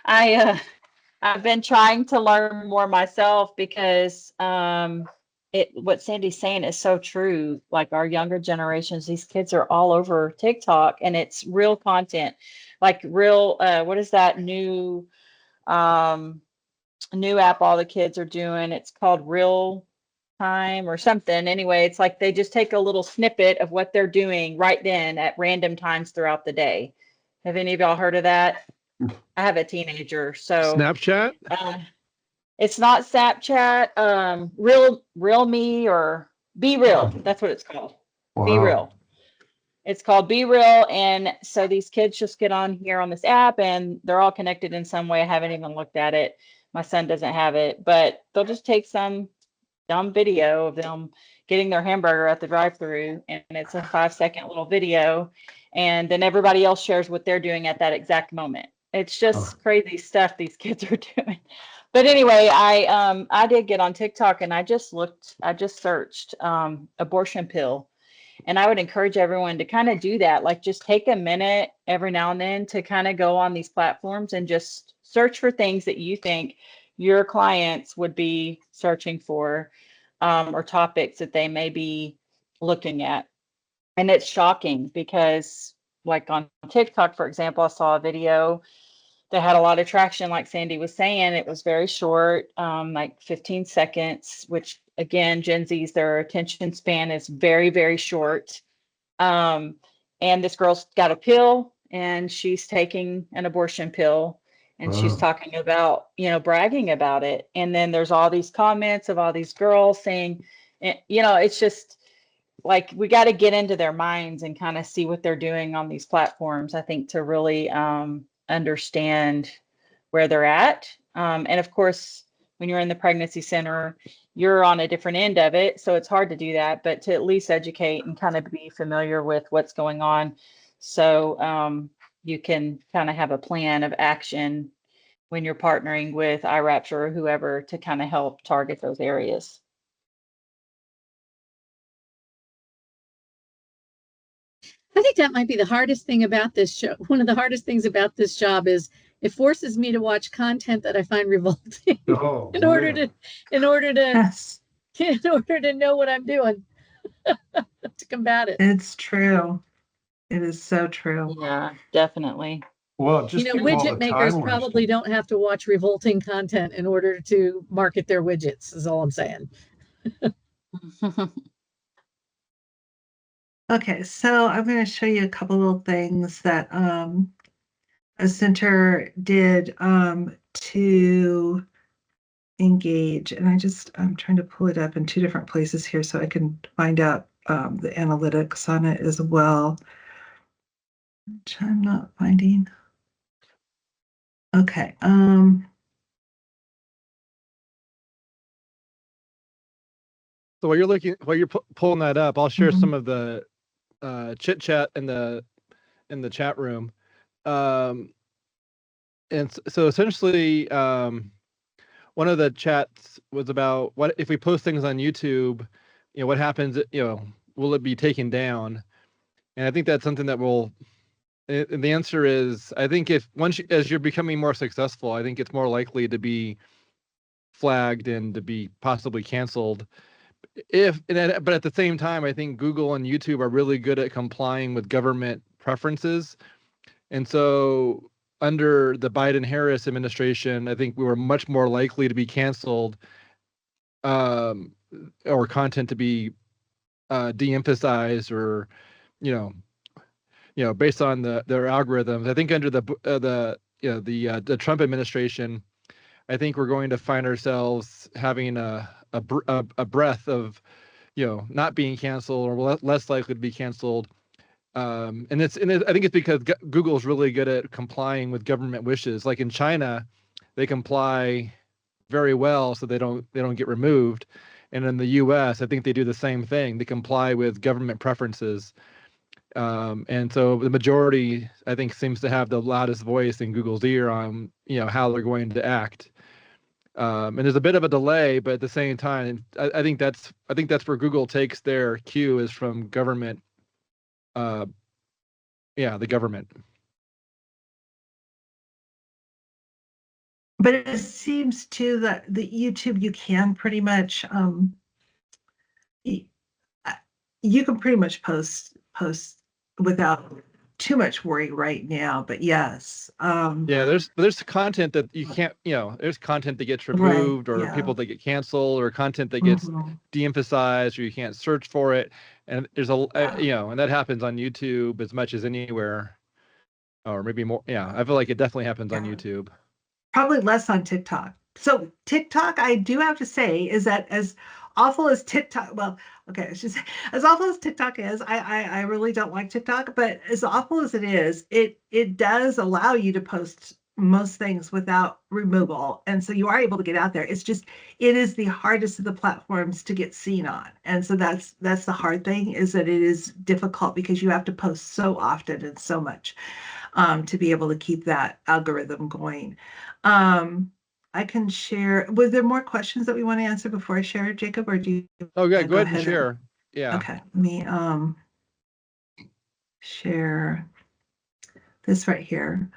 I've been trying to learn more myself because what Sandy's saying is so true. Like our younger generations, these kids are all over TikTok, and it's real content, like real what is that um new app all the kids are doing? It's called Real Time or something. Anyway, it's like they just take a little snippet of what they're doing right then at random times throughout the day. Have any of y'all heard of that? I have a teenager, so Snapchat? it's not Snapchat. Real Me or Be Real. That's what it's called. Be Wow. Real. It's called Be Real, and so these kids just get on here on this app, and they're all connected in some way. I haven't even looked at it. My son doesn't have it, but they'll just take some dumb video of them getting their hamburger at the drive-through, and it's a 5-second little video, and then everybody else shares what they're doing at that exact moment. It's just crazy stuff these kids are doing. But anyway, I did get on TikTok, and I just searched abortion pill, and I would encourage everyone to kind of do that. Like just take a minute every now and then to kind of go on these platforms and just search for things that you think your clients would be searching for, or topics that they may be looking at. And it's shocking because, like on TikTok, for example, I saw a video that had a lot of traction. Like Sandy was saying, it was very short, like 15 seconds, which again, Gen Z's, their attention span is very, very short. And this girl's got a pill and she's taking an abortion pill, and she's talking about, bragging about it. And then there's all these comments of all these girls saying, it's just like, we got to get into their minds and kind of see what they're doing on these platforms, I think, to really understand where they're at. And of course, when you're in the pregnancy center, you're on a different end of it. So it's hard to do that, but to at least educate and kind of be familiar with what's going on. So you can kind of have a plan of action when you're partnering with iRapture or whoever to kind of help target those areas. I think that might be the hardest thing about this show. One of the hardest things about this job is it forces me to watch content that I find revolting in order to Yes, know what I'm doing to combat it. it's true. It is so true. Yeah, definitely. Well, just widget makers probably don't have to watch revolting content in order to market their widgets, is all I'm saying. Okay, so I'm going to show you a couple of things that a center did to engage. And I'm trying to pull it up in two different places here so I can find out the analytics on it as well, which I'm not finding. Okay. So while you're pulling that up, I'll share some of the chit chat in the chat room. And so essentially, one of the chats was about what if we post things on YouTube, what happens, will it be taken down? And I think that's something that and the answer is, I think as you're becoming more successful, I think it's more likely to be flagged and to be possibly canceled. But at the same time, I think Google and YouTube are really good at complying with government preferences. And so under the Biden-Harris administration, I think we were much more likely to be canceled, or content to be de-emphasized, or based on their algorithms. I think under the Trump administration, I think we're going to find ourselves having a breadth of, not being canceled or less likely to be canceled. I think it's because Google is really good at complying with government wishes. Like in China, they comply very well, so they don't get removed. And in the U.S., I think they do the same thing. They comply with government preferences. And so the majority, I think, seems to have the loudest voice in Google's ear on, how they're going to act. And there's a bit of a delay, but at the same time, I think that's where Google takes their cue, is from government the government. But it seems too that the YouTube, you can pretty much you can pretty much post without too much worry right now. But yes, yeah, there's content that you can't, there's content that gets removed, right, or yeah. people that get canceled, or content that gets de-emphasized, or you can't search for it. And there's and that happens on YouTube as much as anywhere, or maybe more. Yeah, I feel like it definitely happens on YouTube. Probably less on TikTok. So TikTok, I do have to say, is that as awful as TikTok, well, okay, it's just as awful as TikTok is, I really don't like TikTok, but as awful as it is, it does allow you to post most things without removal. And so you are able to get out there. It's just, it is the hardest of the platforms to get seen on. And so that's the hard thing, is that it is difficult because you have to post so often and so much to be able to keep that algorithm going. I can share. Was there more questions that we want to answer before I share, Jacob, or do you? Oh, yeah, go ahead and share. Yeah. Okay, let me share this right here.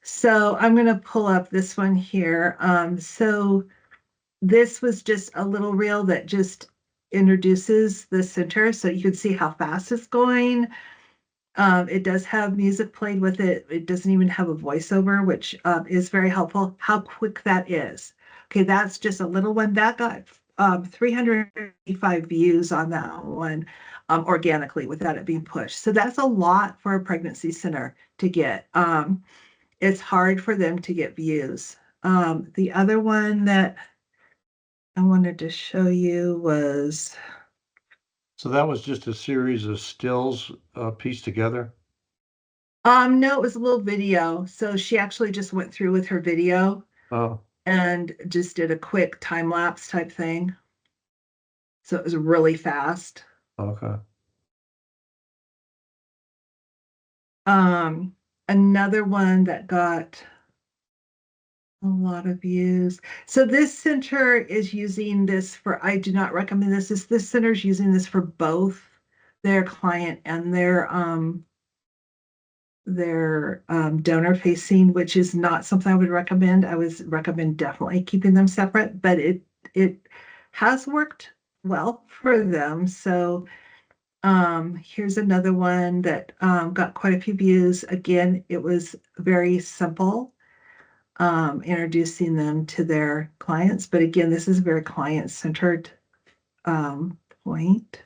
So I'm going to pull up this one here. So this was just a little reel that just introduces the center, so you can see how fast it's going. It does have music played with it. It doesn't even have a voiceover, which is very helpful. How quick that is. Okay, that's just a little one. That got 385 views on that one organically without it being pushed. So that's a lot for a pregnancy center to get. It's hard for them to get views. The other one that I wanted to show you was... So that was just a series of stills pieced together? No, it was a little video. So she actually just went through with her video and just did a quick time lapse type thing. So it was really fast. Okay. Another one that got a lot of views. So this center is using this for, I do not recommend this. This center is using this for both their client and their donor facing, which is not something I would recommend. I would recommend definitely keeping them separate, but it has worked well for them. So here's another one that got quite a few views. Again, it was very simple, introducing them to their clients. But again, this is a very client-centered point.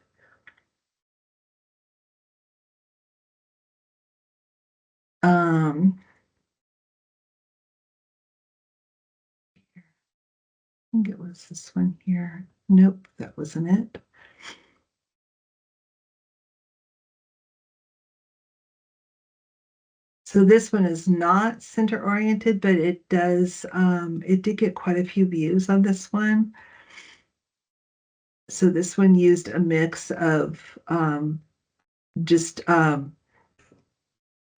I think it was this one here. Nope, that wasn't it. So this one is not center oriented, but it does, it did get quite a few views on this one. So this one used a mix of just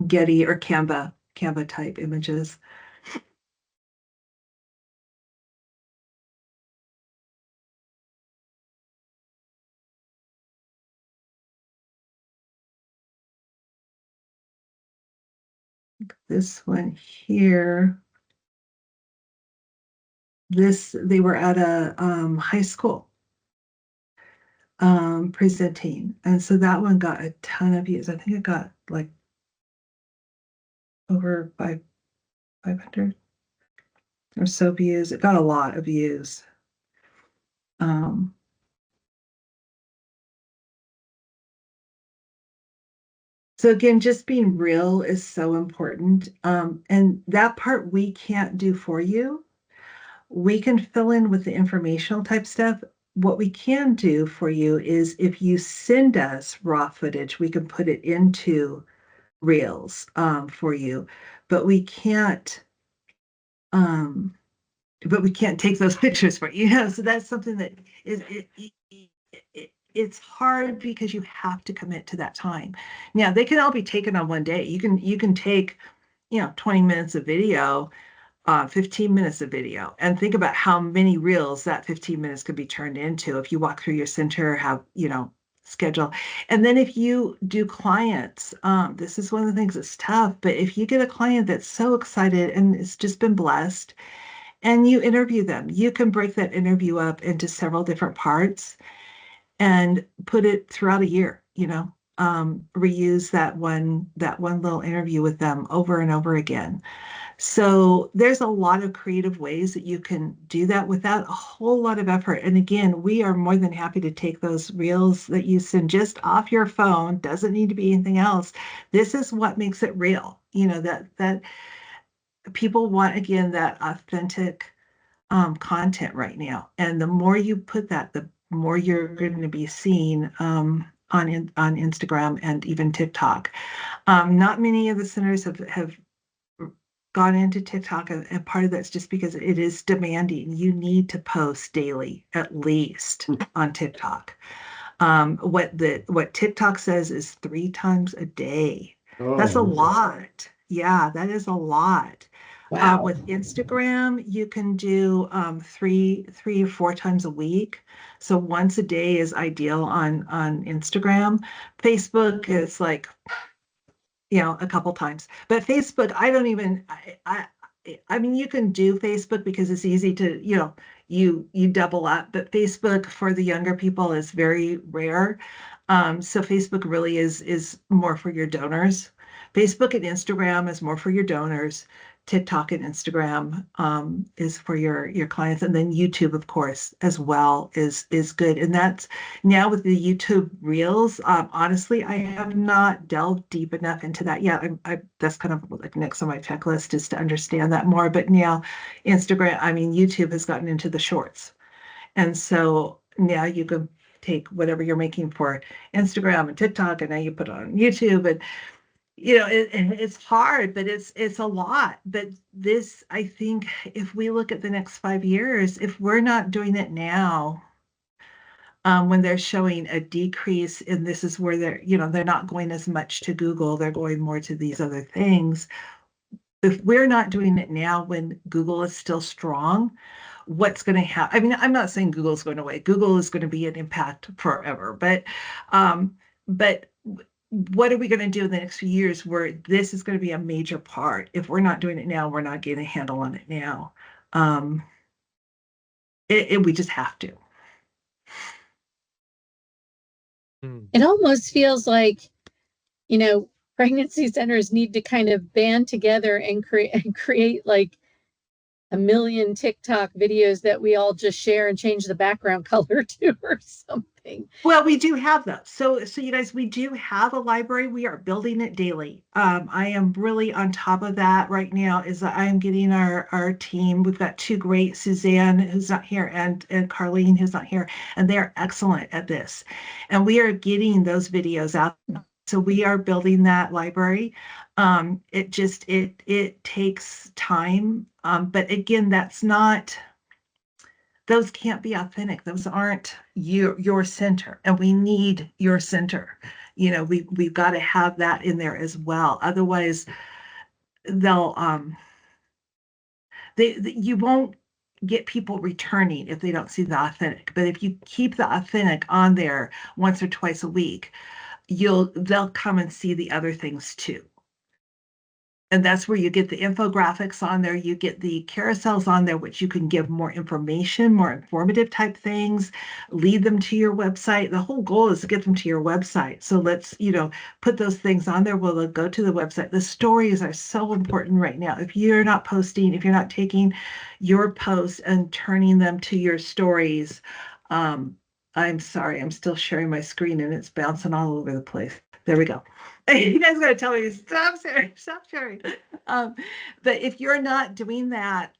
Getty or Canva type images. This one here, they were at a high school presenting, and so that one got a ton of views. I think it got like over 500 or so views. It got a lot of views. So again, just being real is so important. And that part we can't do for you. We can fill in with the informational type stuff. What we can do for you is if you send us raw footage, we can put it into Reels for you, but we can't take those pictures for you. So that's something that is it's hard because you have to commit to that time. Now they can all be taken on one day. You can take 20 minutes of video, 15 minutes of video, and think about how many reels that 15 minutes could be turned into if you walk through your center, have schedule. And then if you do clients, this is one of the things that's tough, but if you get a client that's so excited and it's just been blessed and you interview them, you can break that interview up into several different parts and put it throughout a year, reuse that one little interview with them over and over again. So there's a lot of creative ways that you can do that without a whole lot of effort. And again, we are more than happy to take those reels that you send just off your phone. Doesn't need to be anything else. This is what makes it real. That people want, again, that authentic content right now. And the more you put that, the more you're going to be seen on Instagram and even TikTok. Not many of the centers have gone into TikTok, and part of that's just because it is demanding. You need to post daily, at least on TikTok. What TikTok says is 3 times a day. That's a lot. Yeah, that is a lot. Wow. With Instagram, you can do 3 or 4 times a week. So once a day is ideal on Instagram. Facebook is like, a couple times. But Facebook, I don't even, I mean, you can do Facebook because it's easy to, you double up, but Facebook for the younger people is very rare. So Facebook really is more for your donors. Facebook and Instagram is more for your donors. TikTok and Instagram is for your clients, and then YouTube, of course, as well is good. And that's now with the YouTube Reels. Honestly, I have not delved deep enough into that yet. That's kind of like next on my checklist is to understand that more. But now, YouTube has gotten into the shorts, and so now you can take whatever you're making for Instagram and TikTok, and now you put it on YouTube and. It's hard, but it's a lot. But this, I think, if we look at the next 5 years, if we're not doing it now, when they're showing a decrease, and this is where they're not going as much to Google, they're going more to these other things. If we're not doing it now, when Google is still strong, what's going to happen? I mean, I'm not saying Google's going away. Google is going to be an impact forever, but what are we going to do in the next few years where this is going to be a major part? If we're not doing it now, we're not getting a handle on it now. We just have to. It almost feels like, pregnancy centers need to kind of band together and create like a million TikTok videos that we all just share and change the background color to or something. Well, we do have those. So you guys, we do have a library. We are building it daily. I am really on top of that right now. I am getting our team. We've got 2 great, Suzanne, who's not here, and Carlene, who's not here, and they're excellent at this. And we are getting those videos out. So we are building that library. It takes time. But again, those can't be authentic. Those aren't your center, and we need your center. We've got to have that in there as well. Otherwise, you won't get people returning if they don't see the authentic. But if you keep the authentic on there once or twice a week, they'll come and see the other things too. And that's where you get the infographics on there. You get the carousels on there, which you can give more information, more informative type things, lead them to your website. The whole goal is to get them to your website. So let's, put those things on there. Well, they'll go to the website. The stories are so important right now. If you're not posting, if you're not taking your posts and turning them to your stories, I'm sorry, I'm still sharing my screen and it's bouncing all over the place. There we go. You guys got to tell me, stop sharing. But if you're not doing that,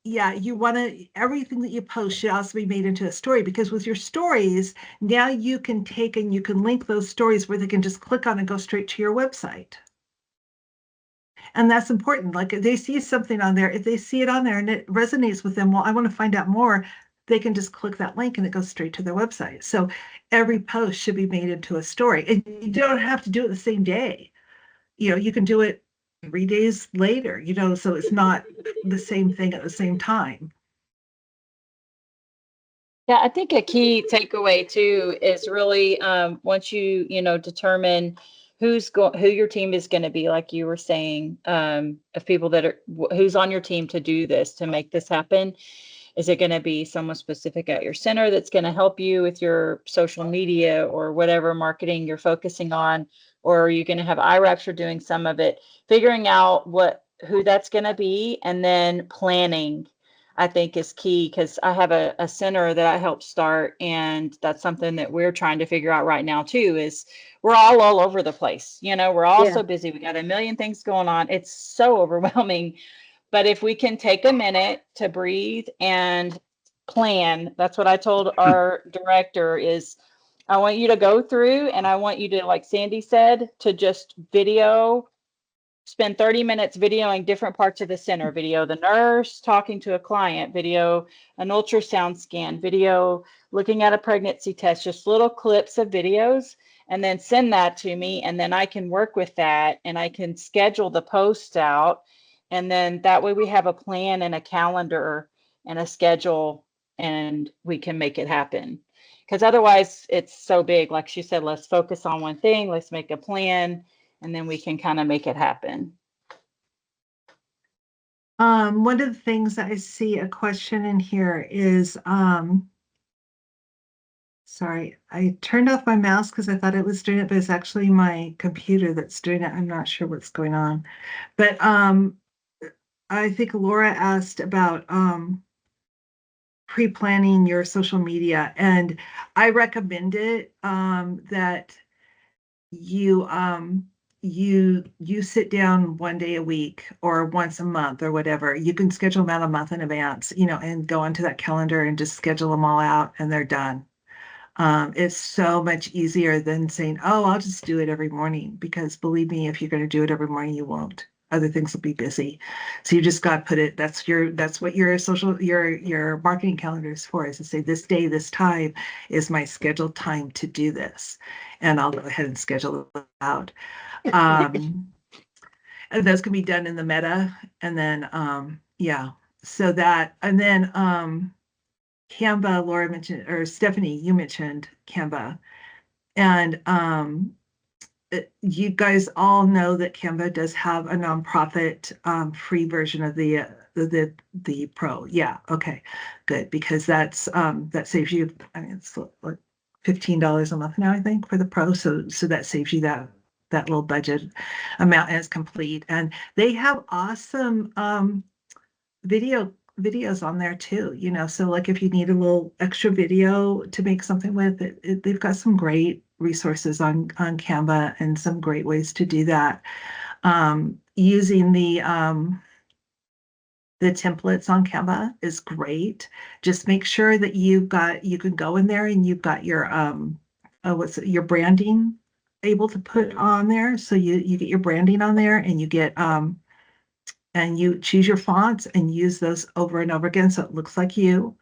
you want to, everything that you post should also be made into a story, because with your stories, now you can take and you can link those stories where they can just click on and go straight to your website. And that's important. Like if they see something on there, if they see it on there and it resonates with them, well, I want to find out more. They can just click that link and it goes straight to their website. So every post should be made into a story. And you don't have to do it the same day. You can do it 3 days later, so it's not the same thing at the same time. Yeah, I think a key takeaway too is really once you determine who your team is going to be, like you were saying, of people that are who's on your team to do this, to make this happen. Is it going to be someone specific at your center that's going to help you with your social media or whatever marketing you're focusing on? Or are you going to have IRAPs for doing some of it? Figuring out who that's going to be, and then planning, I think, is key, because I have a center that I helped start, and that's something that we're trying to figure out right now too, is we're all over the place. We're all Yeah. so busy. We got a million things going on. It's so overwhelming. But if we can take a minute to breathe and plan, that's what I told our director is, I want you to go through, and I want you to, like Sandy said, to just spend 30 minutes videoing different parts of the center, video the nurse talking to a client, video an ultrasound scan, video looking at a pregnancy test, just little clips of videos, and then send that to me. And then I can work with that, and I can schedule the posts out. And then that way we have a plan and a calendar and a schedule, and we can make it happen. Because otherwise it's so big. Like she said, let's focus on one thing, let's make a plan, and then we can kind of make it happen. One of the things I see a question in here is, sorry, I turned off my mouse because I thought it was doing it, but it's actually my computer that's doing it. I'm not sure what's going on. But I think Laura asked about pre-planning your social media, and I recommend it that you you sit down one day a week or once a month or whatever. You can schedule them out a month in advance, and go onto that calendar and just schedule them all out, and they're done. It's so much easier than saying, oh, I'll just do it every morning, because believe me, if you're going to do it every morning, you won't. Other things will be busy. So you just got to put it, that's what your marketing calendar is for, is to say this day, this time is my scheduled time to do this. And I'll go ahead and schedule it out. And those can be done in the meta. And then, yeah, so that, and then, Canva, Laura mentioned, or Stephanie, you mentioned Canva. And you guys all know that Canva does have a nonprofit free version of the pro. Yeah, okay, good, because that's that saves you, I mean, it's like $15 a month now, I think, for the pro. So that saves you that little budget amount as complete. And they have awesome videos on there too, so like if you need a little extra video to make something with it, they've got some great resources on Canva, and some great ways to do that. Using the templates on Canva is great. Just make sure that you can go in there and you've got your your branding able to put on there. So you get your branding on there, and you get and you choose your fonts and use those over and over again, so it looks like you.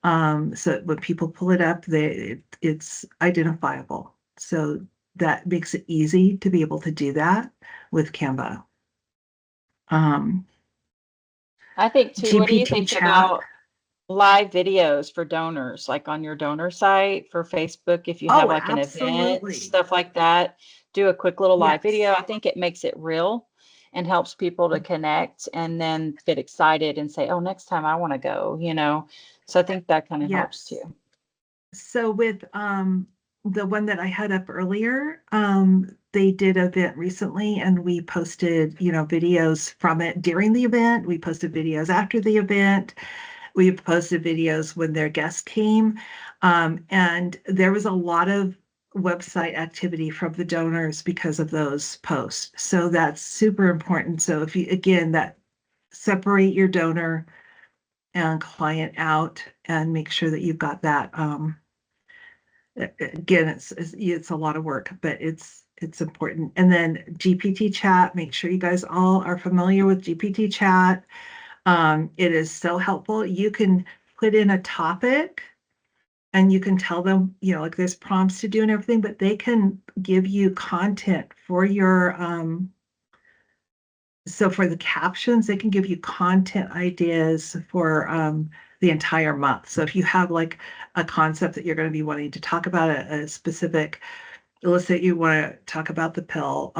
So when people pull it up, it's identifiable. So that makes it easy to be able to do that with Canva. I think too, what do you GPT think chat. about live videos for donors, like on your donor site for Facebook, if you have like an event, stuff like that, do a quick little live video. I think it makes it real and helps people to connect and then get excited and say, oh, next time I want to go, So I think that kind of helps too. So with the one that I had up earlier, they did an event recently, and we posted, videos from it during the event. We posted videos after the event. We posted videos when their guests came. And there was a lot of website activity from the donors because of those posts. So that's super important. So if you, again, that separate your donor and client out, and make sure that you've got that. Again, it's a lot of work, but it's important. And then GPT chat, make sure you guys all are familiar with GPT chat. It is so helpful. You can put in a topic, and you can tell them, like there's prompts to do and everything, but they can give you content for your, so for the captions, they can give you content ideas for the entire month. So if you have like a concept that you're going to be wanting to talk about, a specific, let's say you want to talk about the pill,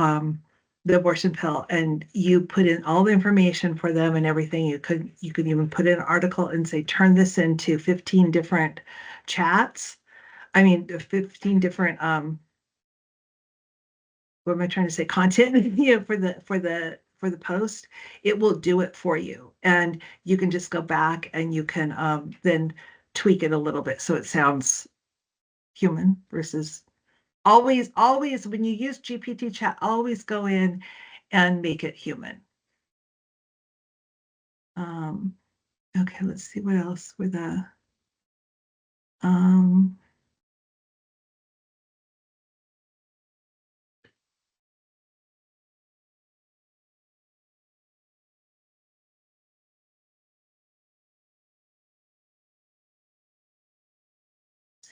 the abortion pill, and you put in all the information for them and everything, you could even put in an article and say, turn this into 15 different chats. I mean, 15 different, what am I trying to say? Content, for the post. It will do it for you. And you can just go back and you can then tweak it a little bit so it sounds human versus always when you use GPT chat, always go in and make it human. Okay, let's see what else with the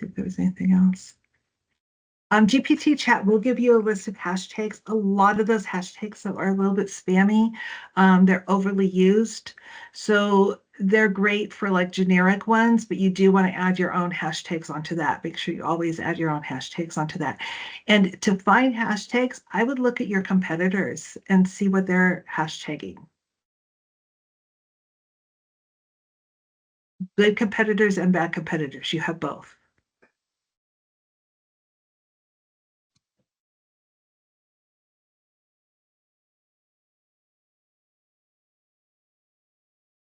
see if there was anything else. GPT chat will give you a list of hashtags. A lot of those hashtags are a little bit spammy. They're overly used. So they're great for like generic ones, but you do want to add your own hashtags onto that. Make sure you always add your own hashtags onto that. And to find hashtags, I would look at your competitors and see what they're hashtagging. Good competitors and bad competitors. You have both.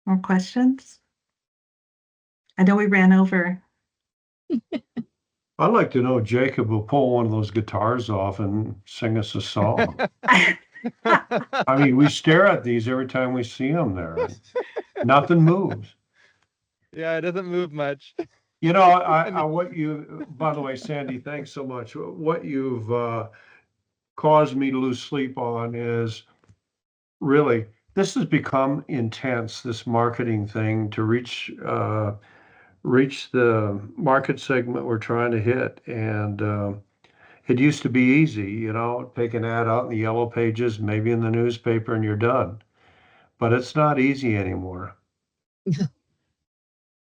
More questions? I know we ran over. I'd like to know if Jacob will pull one of those guitars off and sing us a song. I mean, we stare at these every time we see them there. Nothing moves. Yeah, it doesn't move much. You know, what you, by the way, Sandy, thanks so much. What you've caused me to lose sleep on is really, this has become intense, this marketing thing to reach the market segment we're trying to hit. And it used to be easy, take an ad out in the yellow pages, maybe in the newspaper, and you're done. But it's not easy anymore.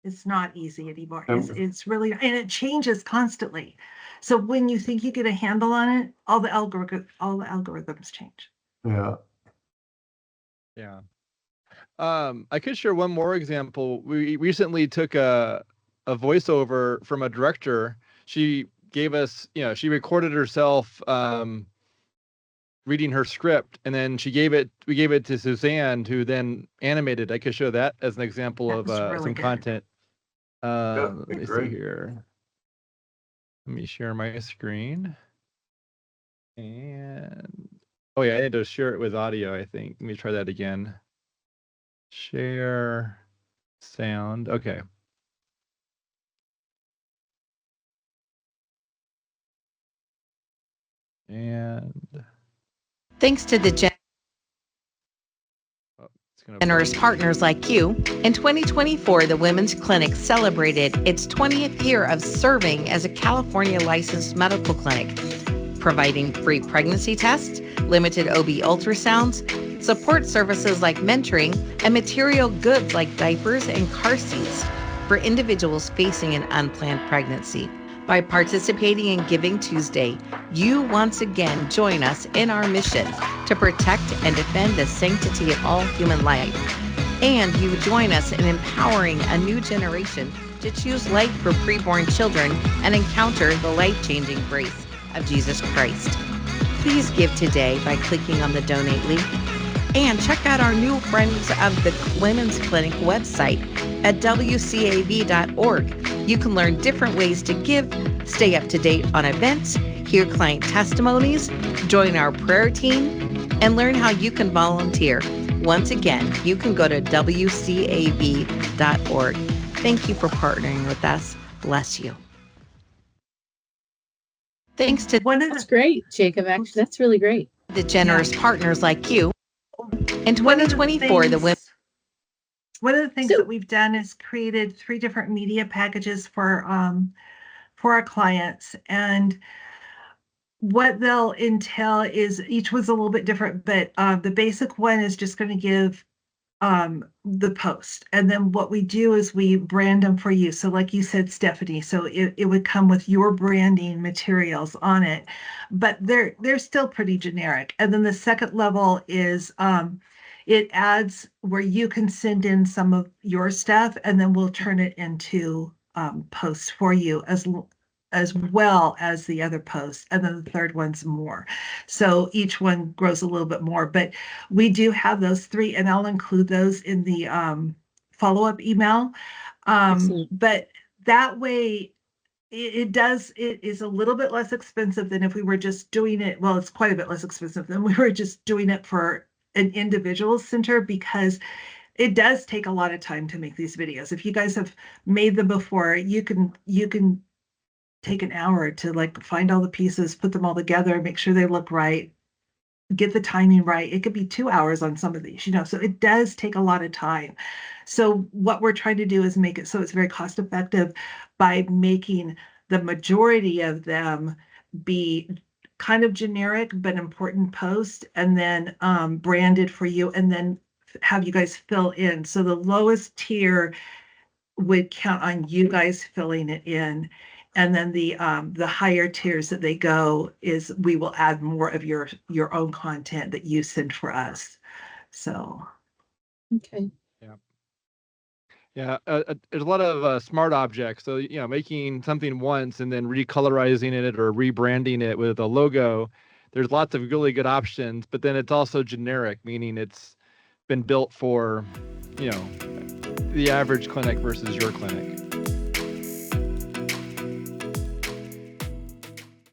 It's not easy anymore. It's really, and it changes constantly. So when you think you get a handle on it, all the algorithms change. Yeah. Yeah. I could share one more example. We recently took a voiceover from a director. She gave us, she recorded herself reading her script, and then we gave it to Suzanne, who then animated. I could show that as an example of really some good content. Let me see here. Let me share my screen. And oh yeah, I need to share it with audio, I think. Let me try that again. Share sound. Okay. And thanks to the generous partners like you, in 2024, the Women's Clinic celebrated its 20th year of serving as a California licensed medical clinic, providing free pregnancy tests, limited OB ultrasounds, support services like mentoring, and material goods like diapers and car seats for individuals facing an unplanned pregnancy. By participating in Giving Tuesday, you once again join us in our mission to protect and defend the sanctity of all human life. And you join us in empowering a new generation to choose life for preborn children and encounter the life-changing grace of Jesus Christ. Please give today by clicking on the donate link, and check out our new Friends of the Women's Clinic website at wcav.org. You can learn different ways to give, stay up to date on events, hear client testimonies, join our prayer team, and learn how you can volunteer. Once again, you can go to wcav.org. Thank you for partnering with us. Bless you. Thanks to that's great, Jacob. Actually, that's really great. The generous partners like you. In 2024, one of the things that we've done is created 3 different media packages for our clients, and what they'll entail is each one's a little bit different, but the basic one is just going to give the post. And then what we do is we brand them for you. So like you said, Stephanie, so it would come with your branding materials on it, but they're still pretty generic. And then the second level is it adds where you can send in some of your stuff, and then we'll turn it into posts for you as well as the other posts. And then the third one's more. So each one grows a little bit more, but we do have those three, and I'll include those in the follow-up email. But that way it is a little bit less expensive than if we were just doing it. Well, it's quite a bit less expensive than we were just doing it for an individual center, because it does take a lot of time to make these videos. If you guys have made them before, you can take an hour to like find all the pieces, put them all together, make sure they look right, get the timing right. It could be 2 hours on some of these, so it does take a lot of time. So what we're trying to do is make it so it's very cost effective by making the majority of them be kind of generic but important posts, and then branded for you, and then have you guys fill in. So the lowest tier would count on you guys filling it in. And then the higher tiers that they go is we will add more of your own content that you send for us. So. Okay. Yeah. There's a lot of smart objects. So, making something once and then recolorizing it or rebranding it with a logo. There's lots of really good options, but then it's also generic, meaning it's been built for, the average clinic versus your clinic.